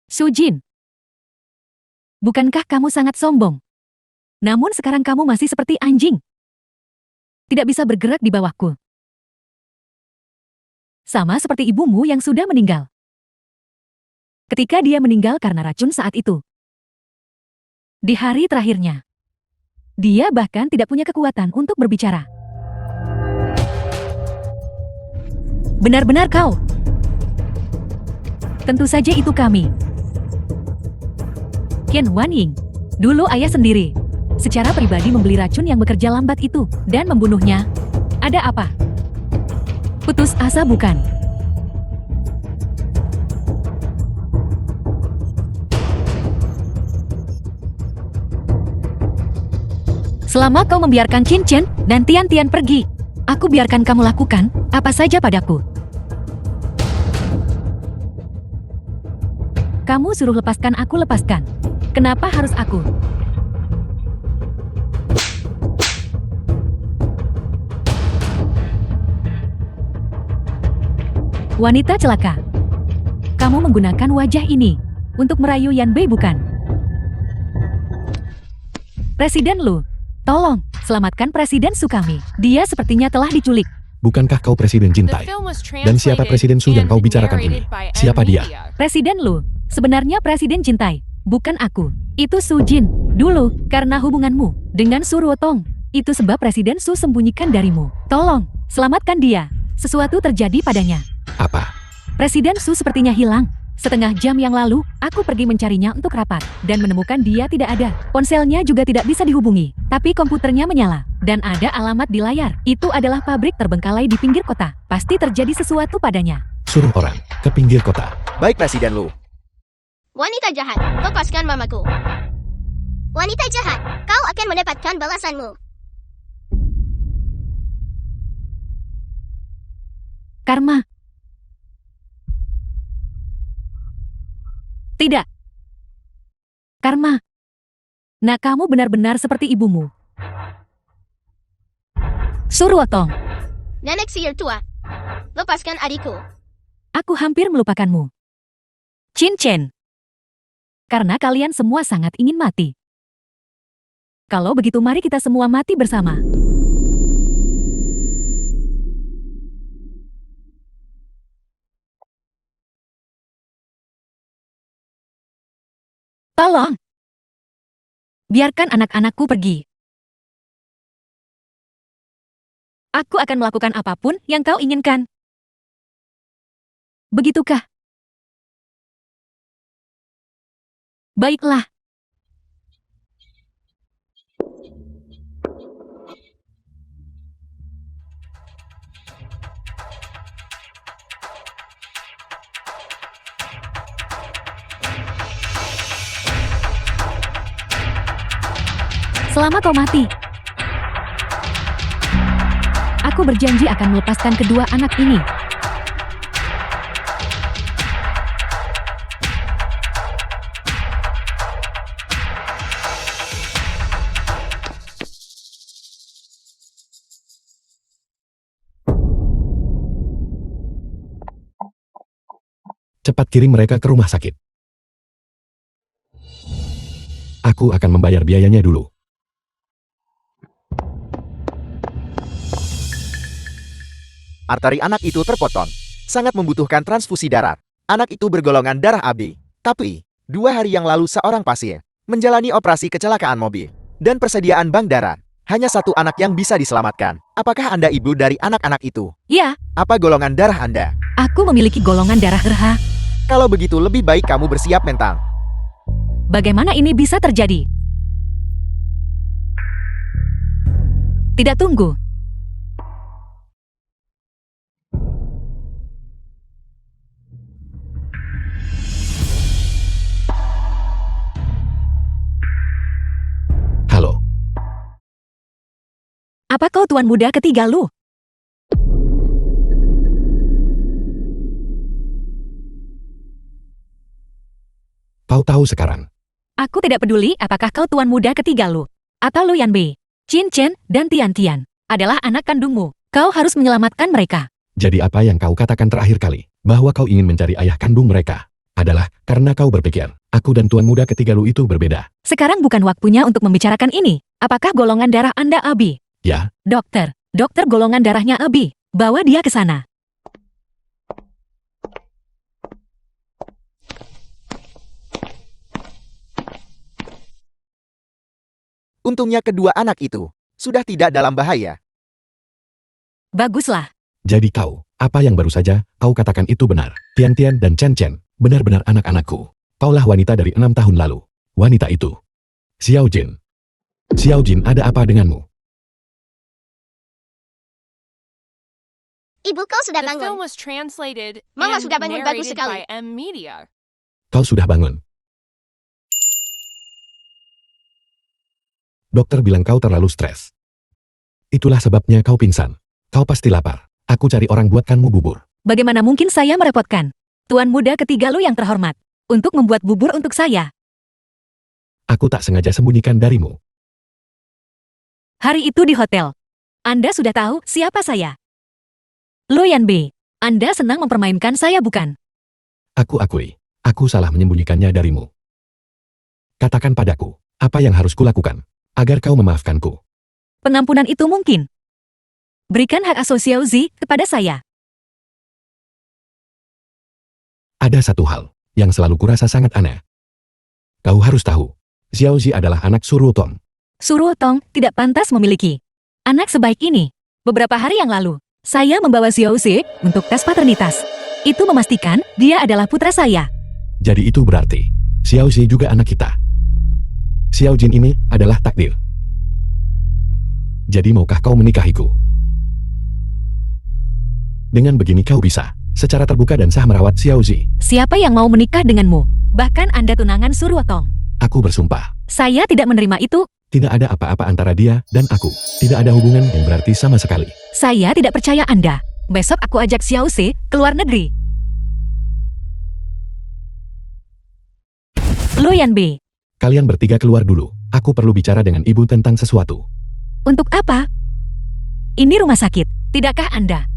Su Jin, bukankah kamu sangat sombong? Namun sekarang kamu masih seperti anjing. Tidak bisa bergerak di bawahku. Sama seperti ibumu yang sudah meninggal. Ketika dia meninggal karena racun saat itu. Di hari terakhirnya. Dia bahkan tidak punya kekuatan untuk berbicara. Benar-benar kau. Tentu saja itu kami. Qian Wanying, dulu ayah sendiri, secara pribadi membeli racun yang bekerja lambat itu dan membunuhnya. Ada apa? Putus asa bukan? Selama kau membiarkan Qin Chen dan Tian Tian pergi, aku biarkan kamu lakukan apa saja padaku. Kamu suruh lepaskan, aku lepaskan. Kenapa harus aku? Wanita celaka. Kamu menggunakan wajah ini untuk merayu Yan Bei bukan? Presiden Lu, tolong selamatkan Presiden Su kami. Dia sepertinya telah diculik. Bukankah kau Presiden The Jintai? film was Dan siapa translated Presiden Su yang kau and bicarakan ini? narrated by M Siapa dia? Media. Presiden Lu, sebenarnya Presiden Jintai, bukan aku. Itu Su Jin. Dulu, karena hubunganmu dengan Su Ruotong, itu sebab Presiden Su sembunyikan darimu. Tolong, selamatkan dia. Sesuatu terjadi padanya. Apa? Presiden Su sepertinya hilang. Setengah jam yang lalu, aku pergi mencarinya untuk rapat, dan menemukan dia tidak ada. Ponselnya juga tidak bisa dihubungi, tapi komputernya menyala, dan ada alamat di layar. Itu adalah pabrik terbengkalai di pinggir kota. Pasti terjadi sesuatu padanya. Suruh orang ke pinggir kota. Baik Presiden Lu. Wanita jahat, lepaskan mamaku. Wanita jahat, kau akan mendapatkan balasanmu. Karma. Tidak. Karma. Nah, kamu benar-benar seperti ibumu. Surwotong. Nenek sihir tua, lepaskan adikku. Aku hampir melupakanmu. Chin Chen. Karena kalian semua sangat ingin mati. Kalau begitu mari kita semua mati bersama. Tolong. Biarkan anak-anakku pergi. Aku akan melakukan apapun yang kau inginkan. Begitukah? Baiklah. Selama kau mati, aku berjanji akan melepaskan kedua anak ini. Cepat kirim mereka ke rumah sakit. Aku akan membayar biayanya dulu. Arteri anak itu terpotong. Sangat membutuhkan transfusi darah. Anak itu bergolongan darah AB. Tapi, 2 hari yang lalu seorang pasien menjalani operasi kecelakaan mobil dan persediaan bank darah. Hanya 1 anak yang bisa diselamatkan. Apakah Anda ibu dari anak-anak itu? Ya, Apa golongan darah Anda? aku memiliki golongan darah RH. Kalau begitu lebih baik kamu bersiap mental. Bagaimana ini bisa terjadi? Tidak, tunggu. Halo, Apa kau tuan muda ketiga Lu? kau tahu sekarang. Aku tidak peduli apakah kau tuan muda ketiga Lu, atau Lu Yanbei, Chin Chen, dan Tian Tian adalah anak kandungmu. Kau harus menyelamatkan mereka. Jadi apa yang kau katakan terakhir kali, bahwa kau ingin mencari ayah kandung mereka, adalah karena kau berpikir, aku dan tuan muda ketiga Lu itu berbeda. Sekarang bukan waktunya untuk membicarakan ini. Apakah golongan darah Anda AB? Ya, Dokter golongan darahnya AB. Bawa dia ke sana. Untungnya kedua anak itu sudah tidak dalam bahaya. Baguslah. jadi kau, apa yang baru saja kau katakan itu benar. Tian Tian dan Chen Chen, benar-benar anak-anakku. Kaulah wanita dari 6 tahun lalu. Wanita itu. Xiao Jin. Xiao Jin, ada apa denganmu? Ibu kau sudah The film bangun. was translated Mama and sudah bangun, bagus narrated sekali. by M Media. Kau sudah bangun. Dokter bilang kau terlalu stres. Itulah sebabnya kau pingsan. Kau pasti lapar. Aku cari orang buatkanmu bubur. Bagaimana mungkin saya merepotkan tuan muda ketiga Lu yang terhormat untuk membuat bubur untuk saya? Aku tak sengaja sembunyikan darimu. Hari itu di hotel, Anda sudah tahu siapa saya. Lu Yanbei, Anda senang mempermainkan saya bukan? Aku akui, aku salah menyembunyikannya darimu. Katakan padaku, apa yang harus kulakukan agar kau memaafkanku? Pengampunan itu mungkin. Berikan hak asosiasi kepada saya. Ada satu hal yang selalu kurasa sangat aneh. Kau harus tahu, Xiao Zi adalah anak Surutong. Surutong tidak pantas memiliki anak sebaik ini. Beberapa hari yang lalu, saya membawa Xiao Zi untuk tes paternitas. Itu memastikan dia adalah putra saya. Jadi itu berarti, Xiao Zhi juga anak kita. Xiao Jin ini adalah takdir. Jadi maukah kau menikahiku? Dengan begini kau bisa, secara terbuka dan sah merawat Xiao Zhi. Siapa yang mau menikah denganmu? Bahkan Anda tunangan Surwotong. Aku bersumpah, Saya tidak menerima itu. tidak ada apa-apa antara dia dan aku. Tidak ada hubungan yang berarti sama sekali. Saya tidak percaya Anda. Besok aku ajak Xiao Zhi keluar negeri. Lo Yan Bei, Kalian bertiga keluar dulu. Aku perlu bicara dengan ibu tentang sesuatu. untuk apa? Ini rumah sakit, tidakkah Anda?